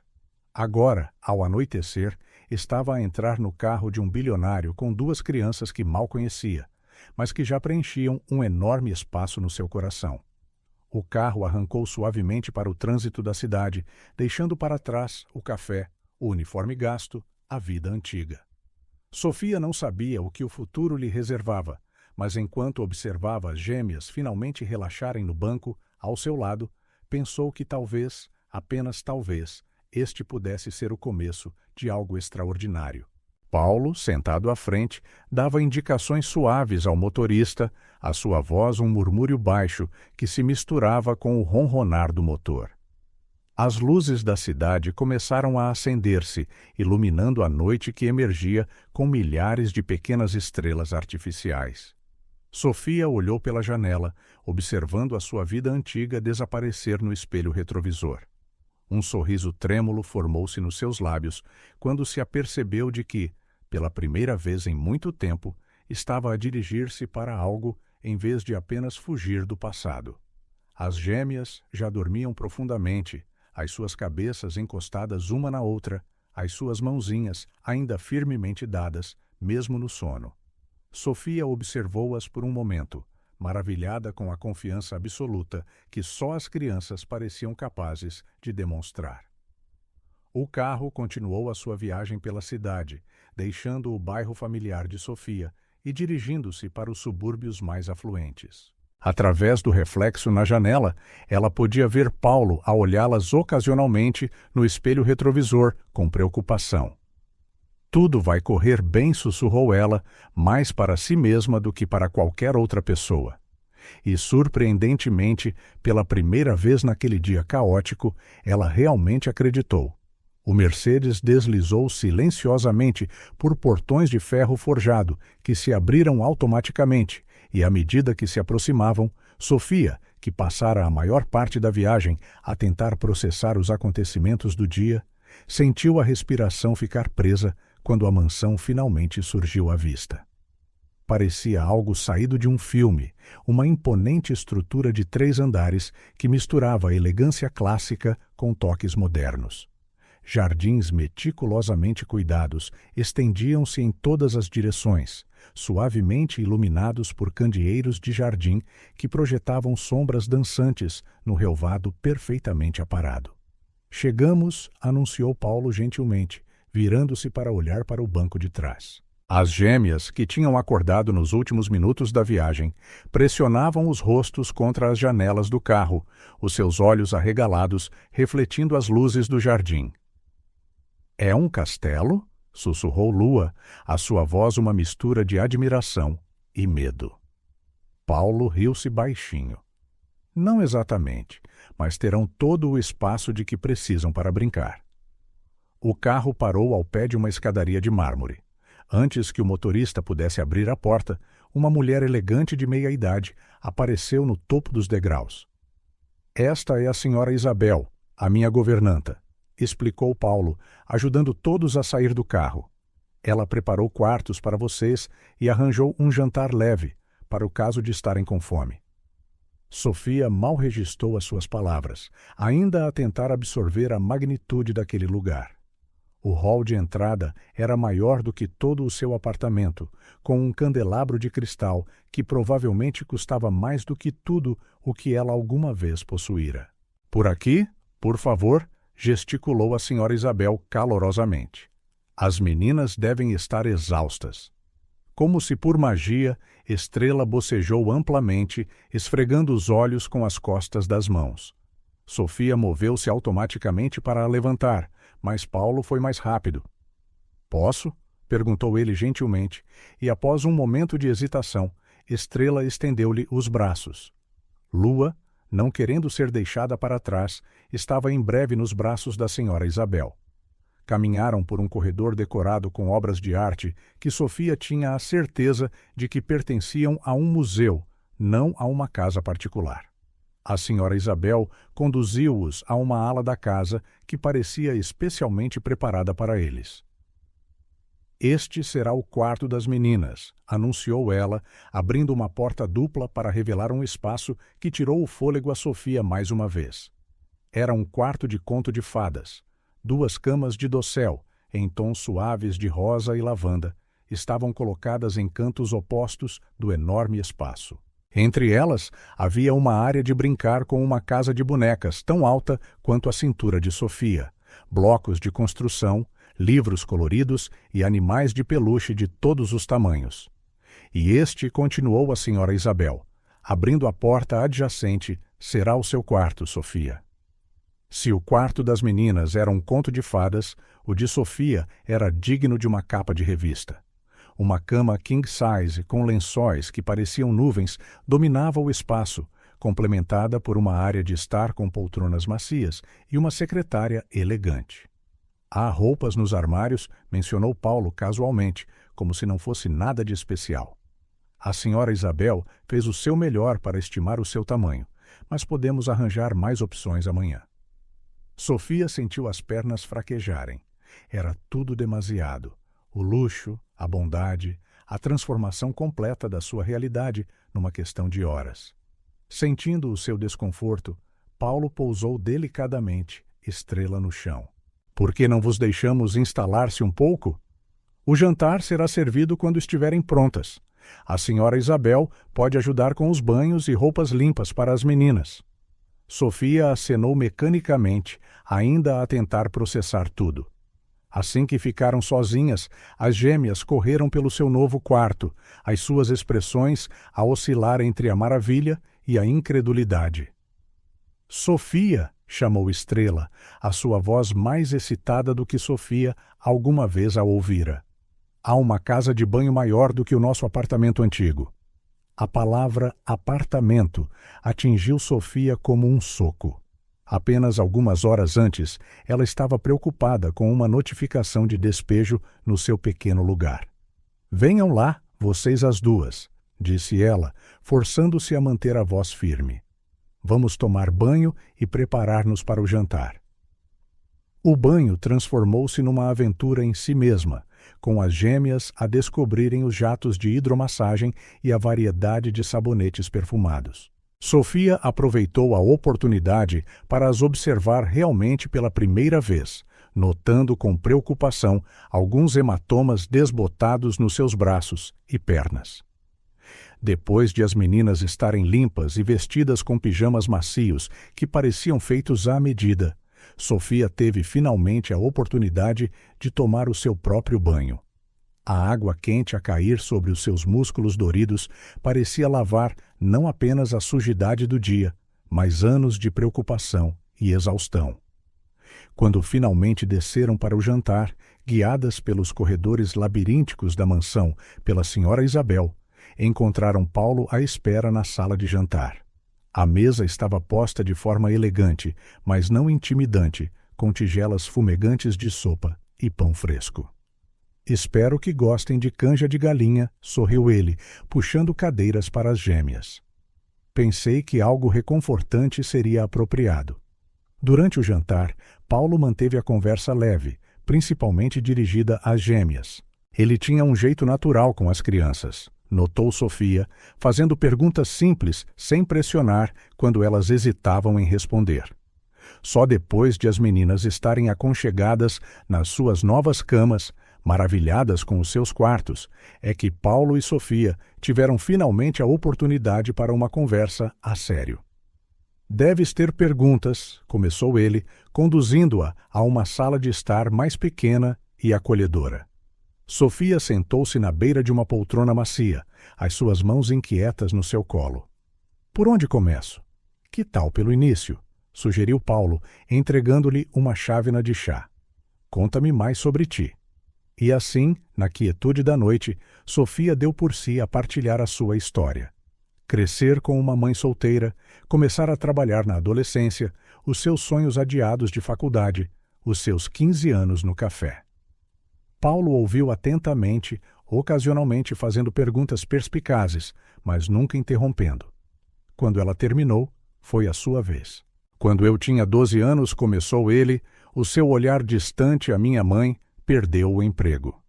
Agora, ao anoitecer, estava a entrar no carro de um bilionário com duas crianças que mal conhecia, mas que já preenchiam um enorme espaço no seu coração. O carro arrancou suavemente para o trânsito da cidade, deixando para trás o café, o uniforme gasto, a vida antiga. Sofia não sabia o que o futuro lhe reservava, mas enquanto observava as gêmeas finalmente relaxarem no banco, ao seu lado, pensou que talvez, apenas talvez, este pudesse ser o começo de algo extraordinário. Paulo, sentado à frente, dava indicações suaves ao motorista, a sua voz um murmúrio baixo que se misturava com o ronronar do motor. As luzes da cidade começaram a acender-se, iluminando a noite que emergia com milhares de pequenas estrelas artificiais. Sofia olhou pela janela, observando a sua vida antiga desaparecer no espelho retrovisor. Um sorriso trêmulo formou-se nos seus lábios quando se apercebeu de que, pela primeira vez em muito tempo, estava a dirigir-se para algo em vez de apenas fugir do passado. As gêmeas já dormiam profundamente, as suas cabeças encostadas uma na outra, as suas mãozinhas ainda firmemente dadas, mesmo no sono. Sofia observou-as por um momento, maravilhada com a confiança absoluta que só as crianças pareciam capazes de demonstrar. O carro continuou a sua viagem pela cidade, deixando o bairro familiar de Sofia e dirigindo-se para os subúrbios mais afluentes. Através do reflexo na janela, ela podia ver Paulo a olhá-las ocasionalmente no espelho retrovisor, com preocupação. Tudo vai correr bem, sussurrou ela, mais para si mesma do que para qualquer outra pessoa. E, surpreendentemente, pela primeira vez naquele dia caótico, ela realmente acreditou. O Mercedes deslizou silenciosamente por portões de ferro forjado, que se abriram automaticamente, e à medida que se aproximavam, Sofia, que passara a maior parte da viagem a tentar processar os acontecimentos do dia, sentiu a respiração ficar presa quando a mansão finalmente surgiu à vista. Parecia algo saído de um filme, uma imponente estrutura de 3 andares que misturava a elegância clássica com toques modernos. Jardins meticulosamente cuidados estendiam-se em todas as direções, suavemente iluminados por candeeiros de jardim que projetavam sombras dançantes no relvado perfeitamente aparado. Chegamos, anunciou Paulo gentilmente, virando-se para olhar para o banco de trás. As gêmeas, que tinham acordado nos últimos minutos da viagem, pressionavam os rostos contra as janelas do carro, os seus olhos arregalados refletindo as luzes do jardim. É um castelo? Sussurrou Lua, a sua voz uma mistura de admiração e medo. Paulo riu-se baixinho. Não exatamente, mas terão todo o espaço de que precisam para brincar. O carro parou ao pé de uma escadaria de mármore. Antes que o motorista pudesse abrir a porta, uma mulher elegante de meia-idade apareceu no topo dos degraus. Esta é a senhora Isabel, a minha governanta, explicou Paulo, ajudando todos a sair do carro. Ela preparou quartos para vocês e arranjou um jantar leve, para o caso de estarem com fome. Sofia mal registrou as suas palavras, ainda a tentar absorver a magnitude daquele lugar. O hall de entrada era maior do que todo o seu apartamento, com um candelabro de cristal que provavelmente custava mais do que tudo o que ela alguma vez possuíra. Por aqui, por favor, gesticulou a senhora Isabel calorosamente. As meninas devem estar exaustas. Como se por magia, Estrela bocejou amplamente, esfregando os olhos com as costas das mãos. Sofia moveu-se automaticamente para a levantar, mas Paulo foi mais rápido. Posso? Perguntou ele gentilmente, e após um momento de hesitação, Estrela estendeu-lhe os braços. Lua, não querendo ser deixada para trás, estava em breve nos braços da senhora Isabel. Caminharam por um corredor decorado com obras de arte que Sofia tinha a certeza de que pertenciam a um museu, não a uma casa particular. A senhora Isabel conduziu-os a uma ala da casa que parecia especialmente preparada para eles. Este será o quarto das meninas, anunciou ela, abrindo uma porta dupla para revelar um espaço que tirou o fôlego a Sofia mais uma vez. Era um quarto de conto de fadas. 2 camas de dossel, em tons suaves de rosa e lavanda, estavam colocadas em cantos opostos do enorme espaço. Entre elas, havia uma área de brincar com uma casa de bonecas tão alta quanto a cintura de Sofia, blocos de construção, livros coloridos e animais de peluche de todos os tamanhos. E este, continuou a senhora Isabel, abrindo a porta adjacente, será o seu quarto, Sofia. Se o quarto das meninas era um conto de fadas, o de Sofia era digno de uma capa de revista. Uma cama king size com lençóis que pareciam nuvens dominava o espaço, complementada por uma área de estar com poltronas macias e uma secretária elegante. Há roupas nos armários, mencionou Paulo casualmente, como se não fosse nada de especial. A senhora Isabel fez o seu melhor para estimar o seu tamanho, mas podemos arranjar mais opções amanhã. Sofia sentiu as pernas fraquejarem. Era tudo demasiado. O luxo, a bondade, a transformação completa da sua realidade numa questão de horas. Sentindo o seu desconforto, Paulo pousou delicadamente, Estrela no chão. Por que não vos deixamos instalar-se um pouco? O jantar será servido quando estiverem prontas. A senhora Isabel pode ajudar com os banhos e roupas limpas para as meninas. Sofia acenou mecanicamente, ainda a tentar processar tudo. Assim que ficaram sozinhas, as gêmeas correram pelo seu novo quarto, as suas expressões a oscilar entre a maravilha e a incredulidade. Sofia, chamou Estrela, a sua voz mais excitada do que Sofia alguma vez a ouvira. Há uma casa de banho maior do que o nosso apartamento antigo. A palavra apartamento atingiu Sofia como um soco. Apenas algumas horas antes, ela estava preocupada com uma notificação de despejo no seu pequeno lugar. Venham lá, vocês as duas, disse ela, forçando-se a manter a voz firme. Vamos tomar banho e preparar-nos para o jantar. O banho transformou-se numa aventura em si mesma, com as gêmeas a descobrirem os jatos de hidromassagem e a variedade de sabonetes perfumados. Sofia aproveitou a oportunidade para as observar realmente pela primeira vez, notando com preocupação alguns hematomas desbotados nos seus braços e pernas. Depois de as meninas estarem limpas e vestidas com pijamas macios que pareciam feitos à medida, Sofia teve finalmente a oportunidade de tomar o seu próprio banho. A água quente a cair sobre os seus músculos doridos parecia lavar não apenas a sujidade do dia, mas anos de preocupação e exaustão. Quando finalmente desceram para o jantar, guiadas pelos corredores labirínticos da mansão pela senhora Isabel, encontraram Paulo à espera na sala de jantar. A mesa estava posta de forma elegante, mas não intimidante, com tigelas fumegantes de sopa e pão fresco. Espero que gostem de canja de galinha, sorriu ele, puxando cadeiras para as gêmeas. Pensei que algo reconfortante seria apropriado. Durante o jantar, Paulo manteve a conversa leve, principalmente dirigida às gêmeas. Ele tinha um jeito natural com as crianças, notou Sofia, fazendo perguntas simples, sem pressionar, quando elas hesitavam em responder. Só depois de as meninas estarem aconchegadas nas suas novas camas, maravilhadas com os seus quartos, é que Paulo e Sofia tiveram finalmente a oportunidade para uma conversa a sério. Deves ter perguntas, começou ele, conduzindo-a a uma sala de estar mais pequena e acolhedora. Sofia sentou-se na beira de uma poltrona macia, as suas mãos inquietas no seu colo. Por onde começo? Que tal pelo início? Sugeriu Paulo, entregando-lhe uma chávena de chá. Conta-me mais sobre ti. E assim, na quietude da noite, Sofia deu por si a partilhar a sua história. Crescer com uma mãe solteira, começar a trabalhar na adolescência, os seus sonhos adiados de faculdade, os seus 15 anos no café. Paulo ouviu atentamente, ocasionalmente fazendo perguntas perspicazes, mas nunca interrompendo. Quando ela terminou, foi a sua vez. Quando eu tinha 12 anos, começou ele, o seu olhar distante à minha mãe, perdeu o emprego.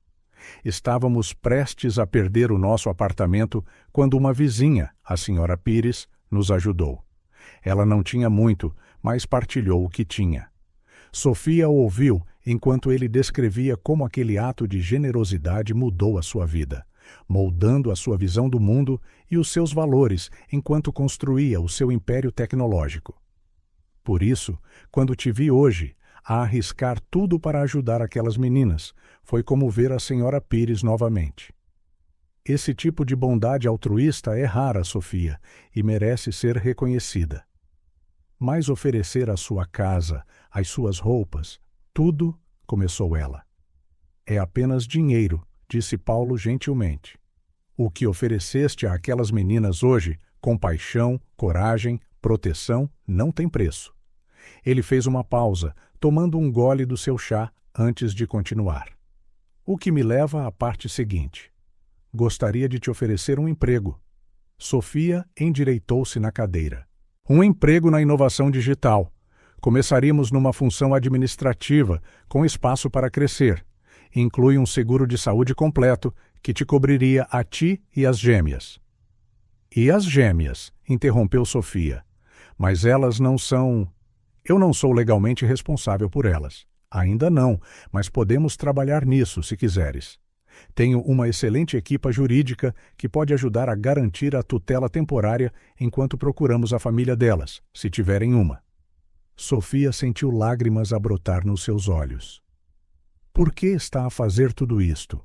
Estávamos prestes a perder o nosso apartamento quando uma vizinha, a senhora Pires, nos ajudou. Ela não tinha muito, mas partilhou o que tinha. Sofia ouviu enquanto ele descrevia como aquele ato de generosidade mudou a sua vida, moldando a sua visão do mundo e os seus valores enquanto construía o seu império tecnológico. Por isso, quando te vi hoje, a arriscar tudo para ajudar aquelas meninas, foi como ver a senhora Pires novamente. Esse tipo de bondade altruísta é rara, Sofia, e merece ser reconhecida. Mas oferecer a sua casa, as suas roupas, tudo, começou ela. É apenas dinheiro, disse Paulo gentilmente. O que ofereceste àquelas meninas hoje, compaixão, coragem, proteção, não tem preço. Ele fez uma pausa, tomando um gole do seu chá antes de continuar. O que me leva à parte seguinte. Gostaria de te oferecer um emprego. Sofia endireitou-se na cadeira. Um emprego na inovação digital. Começaríamos numa função administrativa, com espaço para crescer. Inclui um seguro de saúde completo, que te cobriria a ti e as gêmeas. E as gêmeas, interrompeu Sofia. Mas elas não são... Eu não sou legalmente responsável por elas. Ainda não, mas podemos trabalhar nisso, se quiseres. Tenho uma excelente equipa jurídica que pode ajudar a garantir a tutela temporária enquanto procuramos a família delas, se tiverem uma. Sofia sentiu lágrimas a brotar nos seus olhos. Por que está a fazer tudo isto?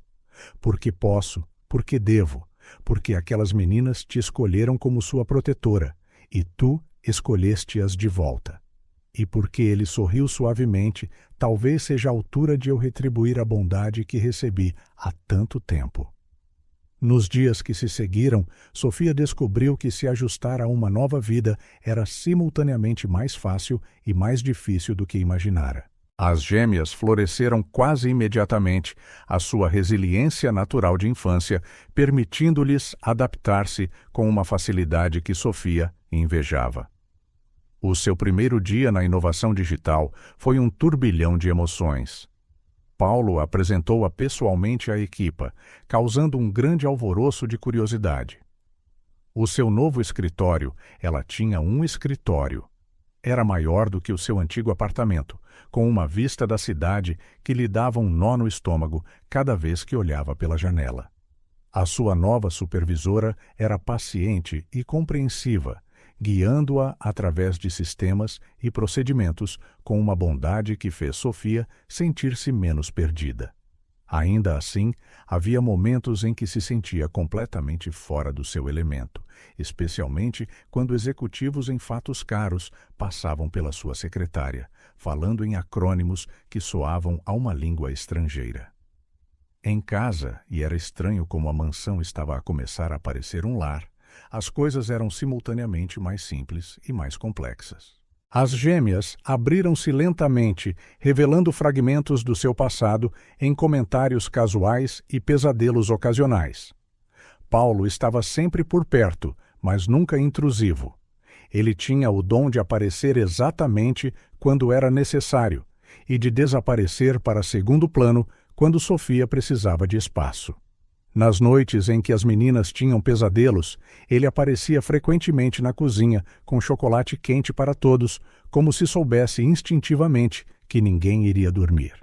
Porque posso, porque devo, porque aquelas meninas te escolheram como sua protetora, e tu escolheste-as de volta. E porque ele sorriu suavemente, talvez seja a altura de eu retribuir a bondade que recebi há tanto tempo. Nos dias que se seguiram, Sofia descobriu que se ajustar a uma nova vida era simultaneamente mais fácil e mais difícil do que imaginara. As gêmeas floresceram quase imediatamente, a sua resiliência natural de infância, permitindo-lhes adaptar-se com uma facilidade que Sofia invejava. O seu primeiro dia na inovação digital foi um turbilhão de emoções. Paulo apresentou-a pessoalmente à equipa, causando um grande alvoroço de curiosidade. O seu novo escritório, ela tinha um escritório. Era maior do que o seu antigo apartamento, com uma vista da cidade que lhe dava um nó no estômago cada vez que olhava pela janela. A sua nova supervisora era paciente e compreensiva, guiando-a através de sistemas e procedimentos com uma bondade que fez Sofia sentir-se menos perdida. Ainda assim, havia momentos em que se sentia completamente fora do seu elemento, especialmente quando executivos em fatos caros passavam pela sua secretária, falando em acrônimos que soavam a uma língua estrangeira. Em casa, e era estranho como a mansão estava a começar a parecer um lar, as coisas eram simultaneamente mais simples e mais complexas. As gêmeas abriram-se lentamente, revelando fragmentos do seu passado em comentários casuais e pesadelos ocasionais. Paulo estava sempre por perto, mas nunca intrusivo. Ele tinha o dom de aparecer exatamente quando era necessário e de desaparecer para segundo plano quando Sofia precisava de espaço. Nas noites em que as meninas tinham pesadelos, ele aparecia frequentemente na cozinha com chocolate quente para todos, como se soubesse instintivamente que ninguém iria dormir.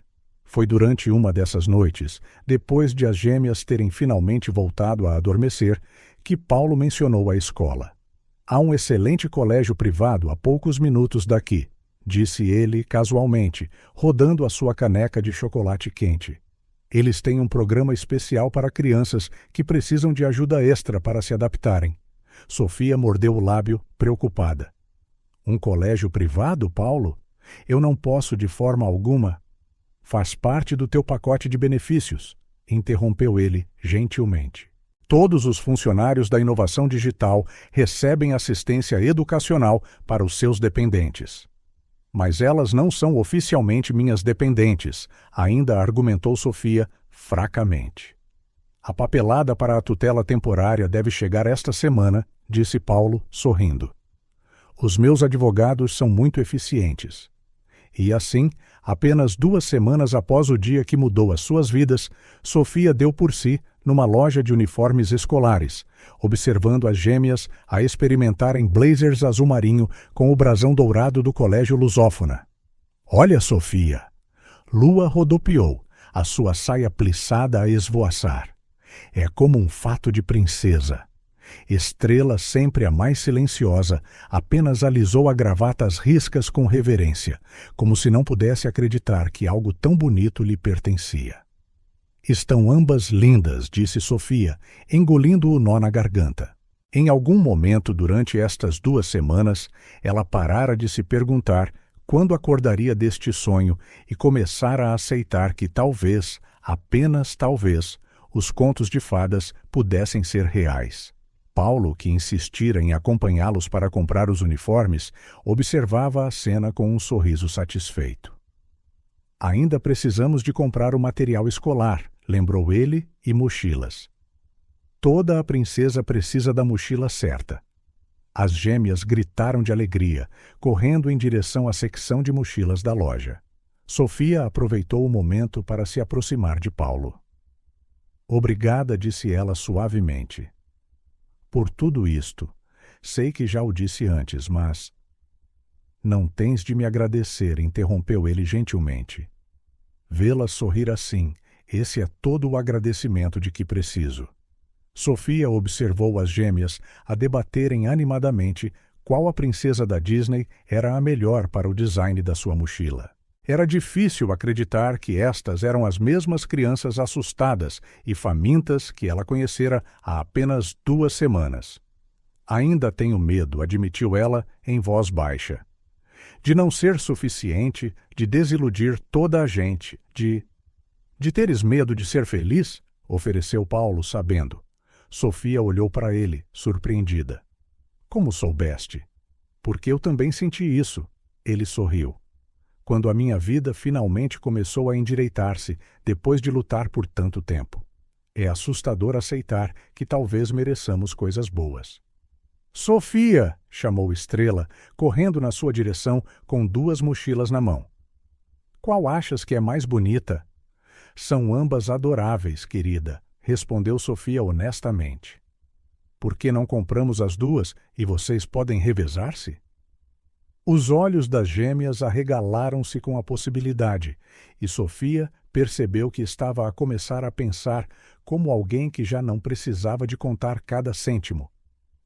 Foi durante uma dessas noites, depois de as gêmeas terem finalmente voltado a adormecer, que Paulo mencionou a escola. Há um excelente colégio privado a poucos minutos daqui, disse ele casualmente, rodando a sua caneca de chocolate quente. Eles têm um programa especial para crianças que precisam de ajuda extra para se adaptarem. Sofia mordeu o lábio, preocupada. Um colégio privado, Paulo? Eu não posso de forma alguma. Faz parte do teu pacote de benefícios, interrompeu ele gentilmente. Todos os funcionários da inovação digital recebem assistência educacional para os seus dependentes. Mas elas não são oficialmente minhas dependentes, ainda argumentou Sofia fracamente. A papelada para a tutela temporária deve chegar esta semana, disse Paulo, sorrindo. Os meus advogados são muito eficientes. E assim, apenas 2 semanas após o dia que mudou as suas vidas, Sofia deu por si numa loja de uniformes escolares, observando as gêmeas a experimentarem blazers azul marinho com o brasão dourado do colégio lusófona. Olha, Sofia! Lua rodopiou, a sua saia plissada a esvoaçar. É como um fato de princesa. Estrela, sempre a mais silenciosa, apenas alisou a gravata às riscas com reverência, como se não pudesse acreditar que algo tão bonito lhe pertencia. Estão ambas lindas, disse Sofia, engolindo o nó na garganta. Em algum momento durante estas 2 semanas, ela parara de se perguntar quando acordaria deste sonho e começara a aceitar que talvez, apenas talvez, os contos de fadas pudessem ser reais. Paulo, que insistira em acompanhá-los para comprar os uniformes, observava a cena com um sorriso satisfeito. Ainda precisamos de comprar o material escolar, lembrou ele, e mochilas. Toda a princesa precisa da mochila certa. As gêmeas gritaram de alegria, correndo em direção à secção de mochilas da loja. Sofia aproveitou o momento para se aproximar de Paulo. Obrigada, disse ela suavemente. Por tudo isto. Sei que já o disse antes, mas... Não tens de me agradecer, interrompeu ele gentilmente. Vê-la sorrir assim, esse é todo o agradecimento de que preciso. Sofia observou as gêmeas a debaterem animadamente qual a princesa da Disney era a melhor para o design da sua mochila. Era difícil acreditar que estas eram as mesmas crianças assustadas e famintas que ela conhecera há apenas 2 semanas. Ainda tenho medo, admitiu ela em voz baixa. De não ser suficiente, de desiludir toda a gente, de teres medo de ser feliz? Ofereceu Paulo, sabendo. Sofia olhou para ele, surpreendida. Como soubeste? Porque eu também senti isso. Ele sorriu. Quando a minha vida finalmente começou a endireitar-se, depois de lutar por tanto tempo. É assustador aceitar que talvez mereçamos coisas boas. Sofia! Chamou Estrela, correndo na sua direção com 2 mochilas na mão. Qual achas que é mais bonita? São ambas adoráveis, querida, respondeu Sofia honestamente. Por que não compramos as 2 e vocês podem revezar-se? Os olhos das gêmeas arregalaram-se com a possibilidade, e Sofia percebeu que estava a começar a pensar como alguém que já não precisava de contar cada cêntimo.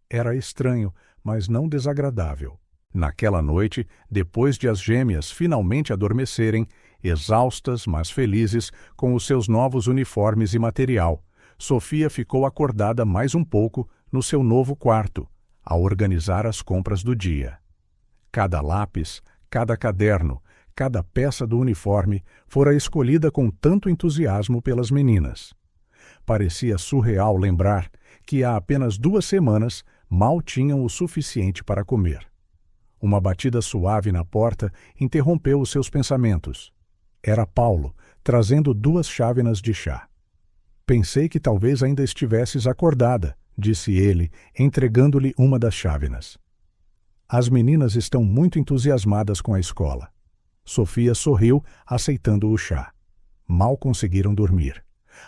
Era estranho, mas não desagradável. Naquela noite, depois de as gêmeas finalmente adormecerem, exaustas, mas felizes, com os seus novos uniformes e material, Sofia ficou acordada mais um pouco no seu novo quarto, a organizar as compras do dia. Cada lápis, cada caderno, cada peça do uniforme fora escolhida com tanto entusiasmo pelas meninas. Parecia surreal lembrar que há apenas 2 semanas mal tinham o suficiente para comer. Uma batida suave na porta interrompeu os seus pensamentos. Era Paulo, trazendo 2 chávenas de chá. Pensei que talvez ainda estivesses acordada, disse ele, entregando-lhe uma das chávenas. As meninas estão muito entusiasmadas com a escola. Sofia sorriu, aceitando o chá. Mal conseguiram dormir.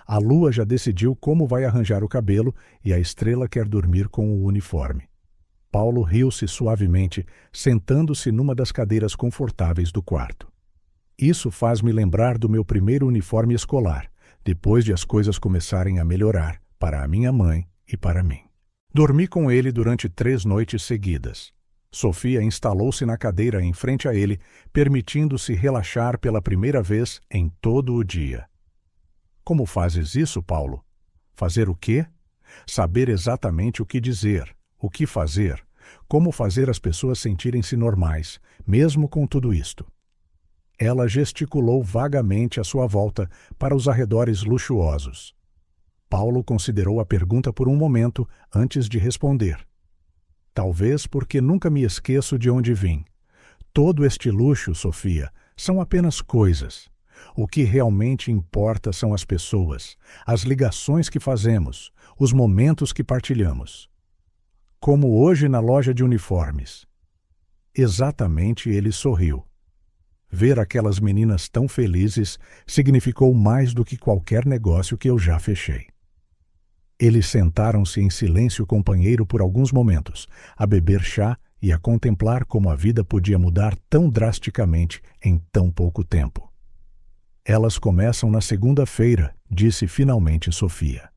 A lua já decidiu como vai arranjar o cabelo e a Estrela quer dormir com o uniforme. Paulo riu-se suavemente, sentando-se numa das cadeiras confortáveis do quarto. Isso faz-me lembrar do meu primeiro uniforme escolar, depois de as coisas começarem a melhorar, para a minha mãe e para mim. Dormi com ele durante 3 noites seguidas. Sofia instalou-se na cadeira em frente a ele, permitindo-se relaxar pela primeira vez em todo o dia. Como fazes isso, Paulo? Fazer o quê? Saber exatamente o que dizer, o que fazer, como fazer as pessoas sentirem-se normais, mesmo com tudo isto. Ela gesticulou vagamente à sua volta para os arredores luxuosos. Paulo considerou a pergunta por um momento antes de responder. Talvez porque nunca me esqueço de onde vim. Todo este luxo, Sofia, são apenas coisas. O que realmente importa são as pessoas, as ligações que fazemos, os momentos que partilhamos. Como hoje na loja de uniformes. Exatamente, ele sorriu. Ver aquelas meninas tão felizes significou mais do que qualquer negócio que eu já fechei. Eles sentaram-se em silêncio companheiro por alguns momentos, a beber chá e a contemplar como a vida podia mudar tão drasticamente em tão pouco tempo. Elas começam na segunda-feira, disse finalmente Sofia.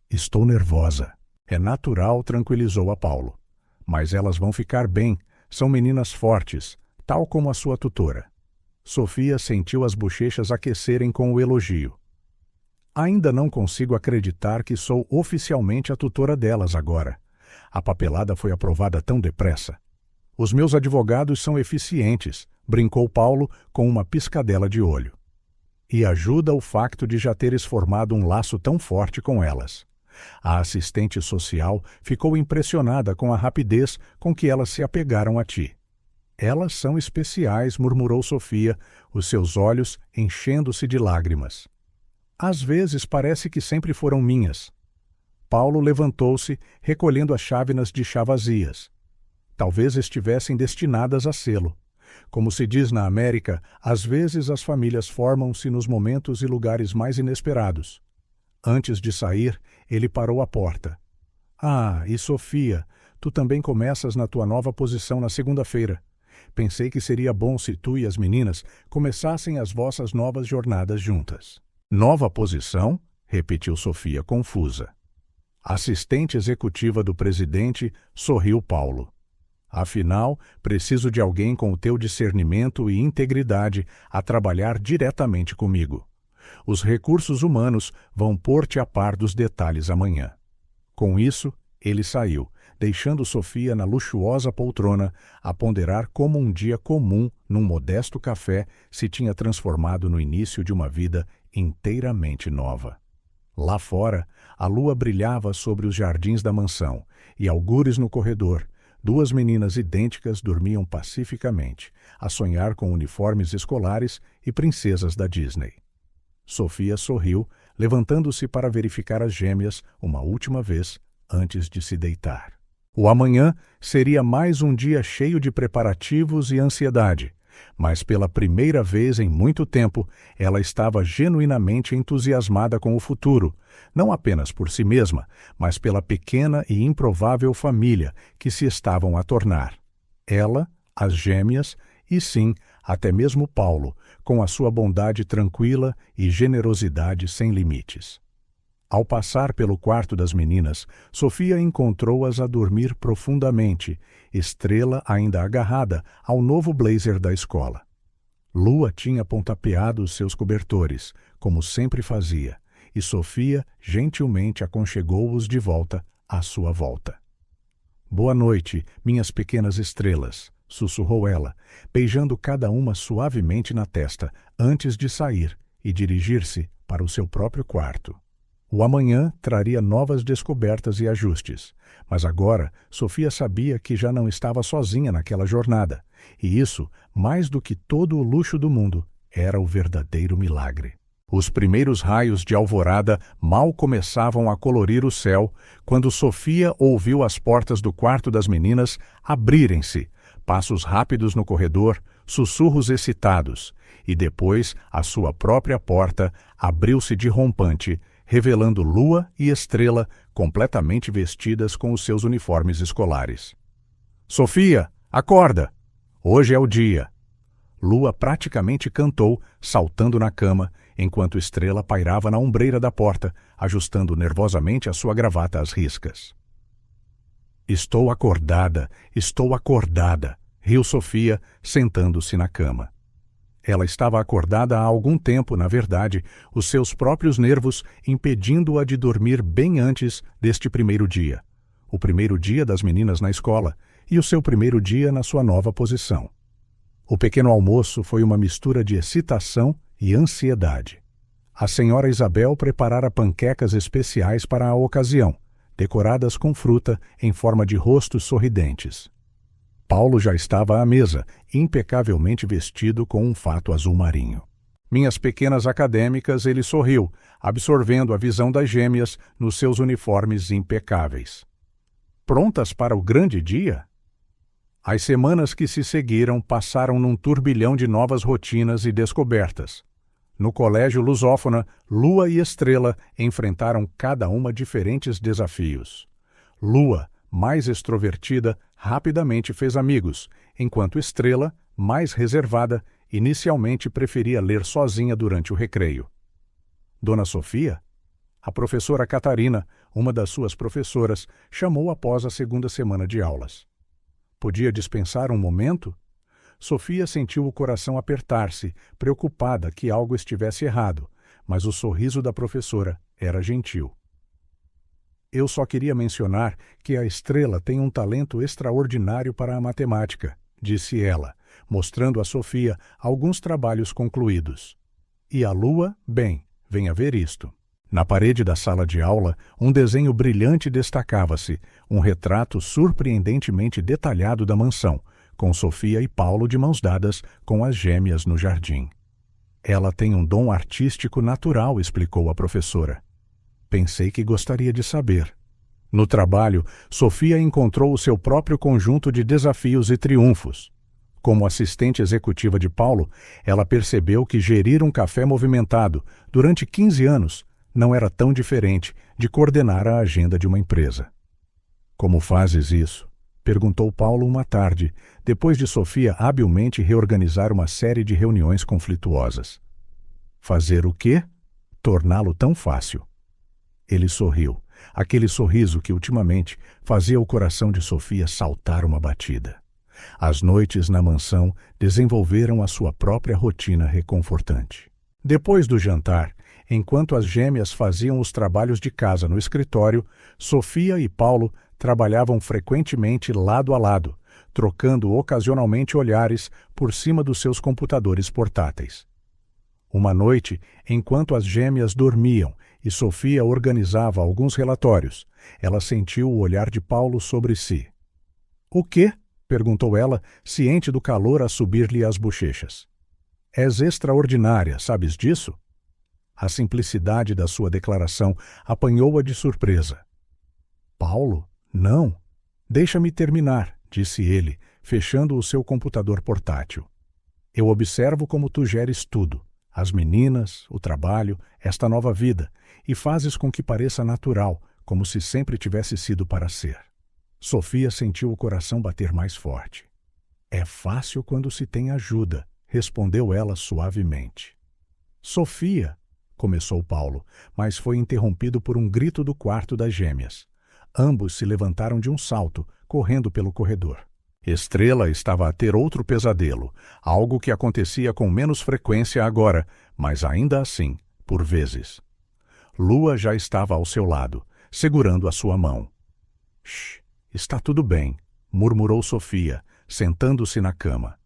Estou nervosa. É natural, tranquilizou a Paulo. Mas elas vão ficar bem, são meninas fortes, tal como a sua tutora. Sofia sentiu as bochechas aquecerem com o elogio. Ainda não consigo acreditar que sou oficialmente a tutora delas agora. A papelada foi aprovada tão depressa. Os meus advogados são eficientes, brincou Paulo com uma piscadela de olho. E ajuda o facto de já teres formado um laço tão forte com elas. A assistente social ficou impressionada com a rapidez com que elas se apegaram a ti. Elas são especiais, murmurou Sofia, os seus olhos enchendo-se de lágrimas. Às vezes parece que sempre foram minhas. Paulo levantou-se, recolhendo as chávenas de chá vazias. Talvez estivessem destinadas a sê-lo. Como se diz na América, às vezes as famílias formam-se nos momentos e lugares mais inesperados. Antes de sair, ele parou à porta. Ah, e Sofia, tu também começas na tua nova posição na segunda-feira. Pensei que seria bom se tu e as meninas começassem as vossas novas jornadas juntas. Nova posição? Repetiu Sofia, confusa. Assistente executiva do presidente, sorriu Paulo. Afinal, preciso de alguém com o teu discernimento e integridade a trabalhar diretamente comigo. Os recursos humanos vão pôr-te a par dos detalhes amanhã. Com isso, ele saiu, deixando Sofia na luxuosa poltrona a ponderar como um dia comum num modesto café se tinha transformado no início de uma vida inteiramente nova. Lá fora, a lua brilhava sobre os jardins da mansão e, algures no corredor, duas meninas idênticas dormiam pacificamente, a sonhar com uniformes escolares e princesas da Disney. Sofia sorriu, levantando-se para verificar as gêmeas uma última vez antes de se deitar. O amanhã seria mais um dia cheio de preparativos e ansiedade, mas pela primeira vez em muito tempo ela estava genuinamente entusiasmada com o futuro, não apenas por si mesma, mas pela pequena e improvável família que se estavam a tornar. Ela, as gêmeas e, sim, até mesmo Paulo, com a sua bondade tranquila e generosidade sem limites. Ao passar pelo quarto das meninas, Sofia encontrou-as a dormir profundamente, Estrela ainda agarrada ao novo blazer da escola. Lua tinha pontapeado os seus cobertores, como sempre fazia, e Sofia gentilmente aconchegou-os de volta à sua volta. "Boa noite, minhas pequenas estrelas", sussurrou ela, beijando cada uma suavemente na testa, antes de sair e dirigir-se para o seu próprio quarto. O amanhã traria novas descobertas e ajustes, mas agora Sofia sabia que já não estava sozinha naquela jornada, e isso, mais do que todo o luxo do mundo, era o verdadeiro milagre. Os primeiros raios de alvorada mal começavam a colorir o céu quando Sofia ouviu as portas do quarto das meninas abrirem-se, passos rápidos no corredor, sussurros excitados, e depois a sua própria porta abriu-se de rompante, revelando Lua e Estrela completamente vestidas com os seus uniformes escolares. "Sofia, acorda! Hoje é o dia!" Lua praticamente cantou, saltando na cama, enquanto Estrela pairava na ombreira da porta, ajustando nervosamente a sua gravata às riscas. Estou acordada, riu Sofia, sentando-se na cama. Ela estava acordada há algum tempo, na verdade, os seus próprios nervos impedindo-a de dormir bem antes deste primeiro dia. O primeiro dia das meninas na escola e o seu primeiro dia na sua nova posição. O pequeno almoço foi uma mistura de excitação e ansiedade. A senhora Isabel preparara panquecas especiais para a ocasião, decoradas com fruta em forma de rostos sorridentes. Paulo já estava à mesa, impecavelmente vestido com um fato azul marinho. Minhas pequenas acadêmicas, ele sorriu, absorvendo a visão das gêmeas nos seus uniformes impecáveis. Prontas para o grande dia? As semanas que se seguiram passaram num turbilhão de novas rotinas e descobertas. No colégio lusófona, Lua e Estrela enfrentaram cada uma diferentes desafios. Lua, mais extrovertida, rapidamente fez amigos, enquanto Estrela, mais reservada, inicialmente preferia ler sozinha durante o recreio. Dona Sofia? A professora Catarina, uma das suas professoras, chamou após a segunda semana de aulas. Podia dispensar um momento? Sofia sentiu o coração apertar-se, preocupada que algo estivesse errado, mas o sorriso da professora era gentil. Eu só queria mencionar que a Estrela tem um talento extraordinário para a matemática, disse ela, mostrando a Sofia alguns trabalhos concluídos. E a Lua, bem, venha ver isto. Na parede da sala de aula, um desenho brilhante destacava-se, um retrato surpreendentemente detalhado da mansão, com Sofia e Paulo de mãos dadas com as gêmeas no jardim. Ela tem um dom artístico natural, explicou a professora. Pensei que gostaria de saber. No trabalho, Sofia encontrou o seu próprio conjunto de desafios e triunfos. Como assistente executiva de Paulo, ela percebeu que gerir um café movimentado durante 15 anos não era tão diferente de coordenar a agenda de uma empresa. Como fazes isso? Perguntou Paulo uma tarde, depois de Sofia habilmente reorganizar uma série de reuniões conflituosas. Fazer o quê? torná-lo tão fácil. Ele sorriu, aquele sorriso que ultimamente fazia o coração de Sofia saltar uma batida. As noites na mansão desenvolveram a sua própria rotina reconfortante. Depois do jantar, enquanto as gêmeas faziam os trabalhos de casa no escritório, Sofia e Paulo trabalhavam frequentemente lado a lado, trocando ocasionalmente olhares por cima dos seus computadores portáteis. Uma noite, enquanto as gêmeas dormiam e Sofia organizava alguns relatórios, ela sentiu o olhar de Paulo sobre si. — O quê? — perguntou ela, ciente do calor a subir-lhe às bochechas. — És extraordinária, sabes disso? A simplicidade da sua declaração apanhou-a de surpresa. — Paulo? Não. Deixa-me terminar, disse ele, fechando o seu computador portátil. Eu observo como tu geres tudo, as meninas, o trabalho, esta nova vida, e fazes com que pareça natural, como se sempre tivesse sido para ser. Sofia sentiu o coração bater mais forte. É fácil quando se tem ajuda, respondeu ela suavemente. Sofia, começou Paulo, mas foi interrompido por um grito do quarto das gêmeas. Ambos se levantaram de um salto, correndo pelo corredor. Estrela estava a ter outro pesadelo, algo que acontecia com menos frequência agora, mas ainda assim, por vezes. Lua já estava ao seu lado, segurando a sua mão. — Shh, está tudo bem, murmurou Sofia, sentando-se na cama.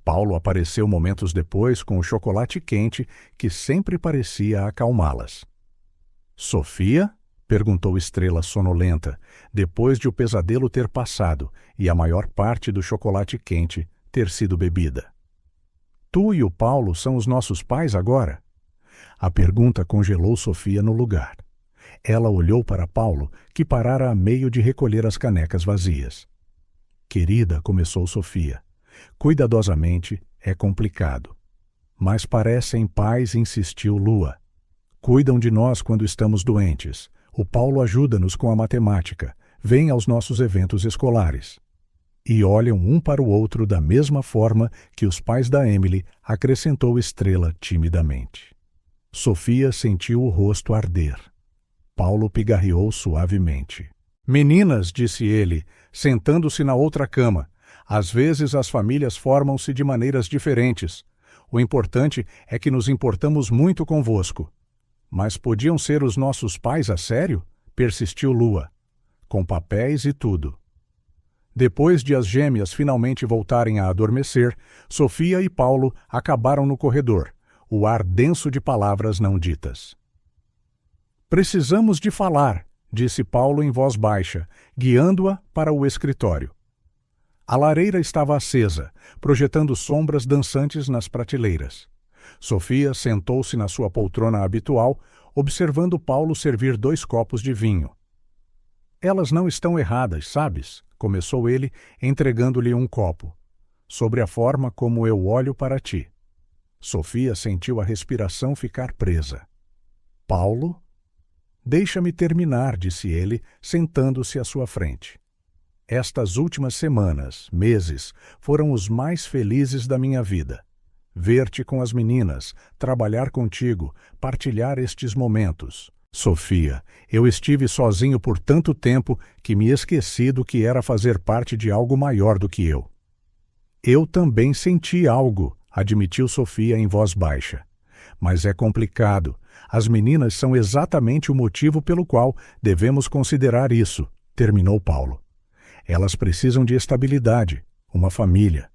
Paulo apareceu momentos depois com o chocolate quente que sempre parecia acalmá-las. — Sofia? Perguntou Estrela sonolenta, depois de o pesadelo ter passado e a maior parte do chocolate quente ter sido bebida. — Tu e o Paulo são os nossos pais agora? A pergunta congelou Sofia no lugar. Ela olhou para Paulo, que parara a meio de recolher as canecas vazias. — Querida, começou Sofia, cuidadosamente é complicado. Mas parecem pais, insistiu Lua. Cuidam de nós quando estamos doentes. O Paulo ajuda-nos com a matemática, vem aos nossos eventos escolares. E olham um para o outro da mesma forma que os pais da Emily, acrescentou Estrela timidamente. Sofia sentiu o rosto arder. Paulo pigarreou suavemente. — Meninas, disse ele, sentando-se na outra cama, às vezes as famílias formam-se de maneiras diferentes. O importante é que nos importamos muito convosco. Mas podiam ser os nossos pais a sério? Persistiu Lua. Com papéis e tudo. Depois de as gêmeas finalmente voltarem a adormecer, Sofia e Paulo acabaram no corredor, o ar denso de palavras não ditas. Precisamos de falar, disse Paulo em voz baixa, guiando-a para o escritório. A lareira estava acesa, projetando sombras dançantes nas prateleiras. Sofia sentou-se na sua poltrona habitual, observando Paulo servir 2 copos de vinho. — Elas não estão erradas, sabes? Começou ele, entregando-lhe um copo. — Sobre a forma como eu olho para ti. Sofia sentiu a respiração ficar presa. — Paulo? — Deixa-me terminar, disse ele, sentando-se à sua frente. Estas últimas semanas, meses, foram os mais felizes da minha vida. Ver-te com as meninas, trabalhar contigo, partilhar estes momentos. Sofia, eu estive sozinho por tanto tempo que me esqueci do que era fazer parte de algo maior do que eu. Eu também senti algo, admitiu Sofia em voz baixa. Mas é complicado. As meninas são exatamente o motivo pelo qual devemos considerar isso, terminou Paulo. Elas precisam de estabilidade, uma família.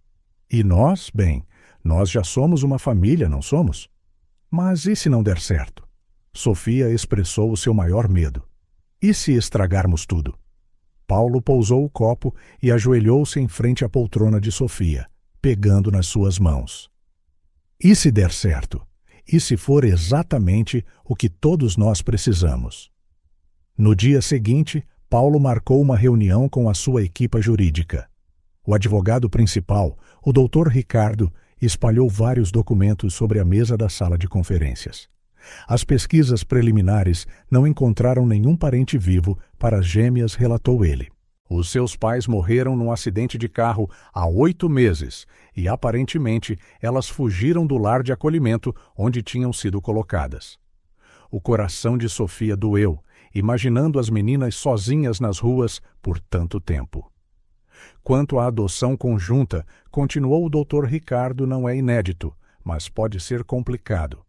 E nós, bem, nós já somos uma família, não somos? Mas e se não der certo? Sofia expressou o seu maior medo. E se estragarmos tudo? Paulo pousou o copo e ajoelhou-se em frente à poltrona de Sofia, pegando nas suas mãos. E se der certo? E se for exatamente o que todos nós precisamos? No dia seguinte, Paulo marcou uma reunião com a sua equipa jurídica. O advogado principal, o Dr. Ricardo, espalhou vários documentos sobre a mesa da sala de conferências. As pesquisas preliminares não encontraram nenhum parente vivo para as gêmeas, relatou ele. Os seus pais morreram num acidente de carro há 8 meses e, aparentemente, elas fugiram do lar de acolhimento onde tinham sido colocadas. O coração de Sofia doeu, imaginando as meninas sozinhas nas ruas por tanto tempo. Quanto à adoção conjunta, continuou o Dr. Ricardo, não é inédito, mas pode ser complicado.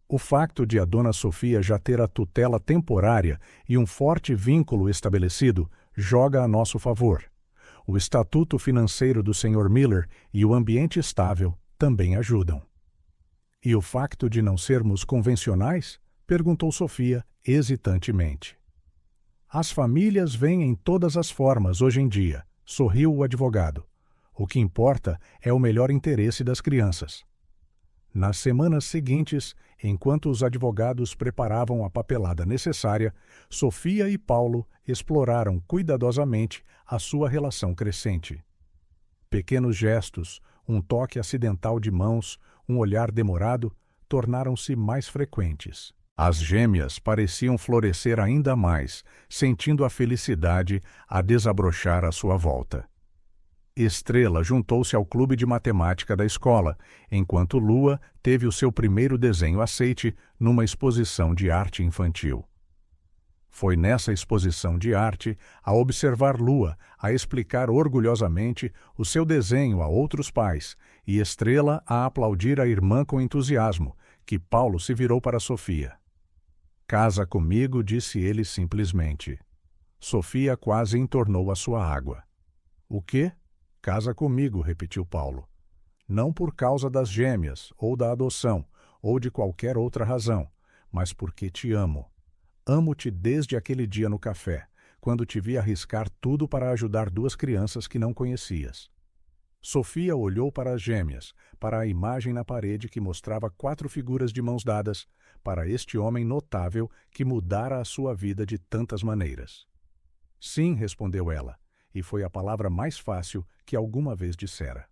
O facto de a dona Sofia já ter a tutela temporária e um forte vínculo estabelecido joga a nosso favor. O estatuto financeiro do Sr. Miller e o ambiente estável também ajudam. E o facto de não sermos convencionais? Perguntou Sofia hesitantemente. As famílias vêm em todas as formas hoje em dia, sorriu o advogado. O que importa é o melhor interesse das crianças. Nas semanas seguintes, enquanto os advogados preparavam a papelada necessária, Sofia e Paulo exploraram cuidadosamente a sua relação crescente. Pequenos gestos, um toque acidental de mãos, um olhar demorado, tornaram-se mais frequentes. As gêmeas pareciam florescer ainda mais, sentindo a felicidade a desabrochar à sua volta. Estrela juntou-se ao clube de matemática da escola, enquanto Lua teve o seu primeiro desenho aceite numa exposição de arte infantil. Foi nessa exposição de arte, a observar Lua, a explicar orgulhosamente o seu desenho a outros pais, e Estrela a aplaudir a irmã com entusiasmo, que Paulo se virou para Sofia. "Casa comigo", disse ele simplesmente. Sofia quase entornou a sua água. "O quê?" "Casa comigo", repetiu Paulo. "Não por causa das gêmeas, ou da adoção, ou de qualquer outra razão, mas porque te amo. Amo-te desde aquele dia no café, quando te vi arriscar tudo para ajudar duas crianças que não conhecias." Sofia olhou para as gêmeas, para a imagem na parede que mostrava 4 figuras de mãos dadas, para este homem notável que mudara a sua vida de tantas maneiras. "Sim", respondeu ela, e foi a palavra mais fácil que alguma vez dissera.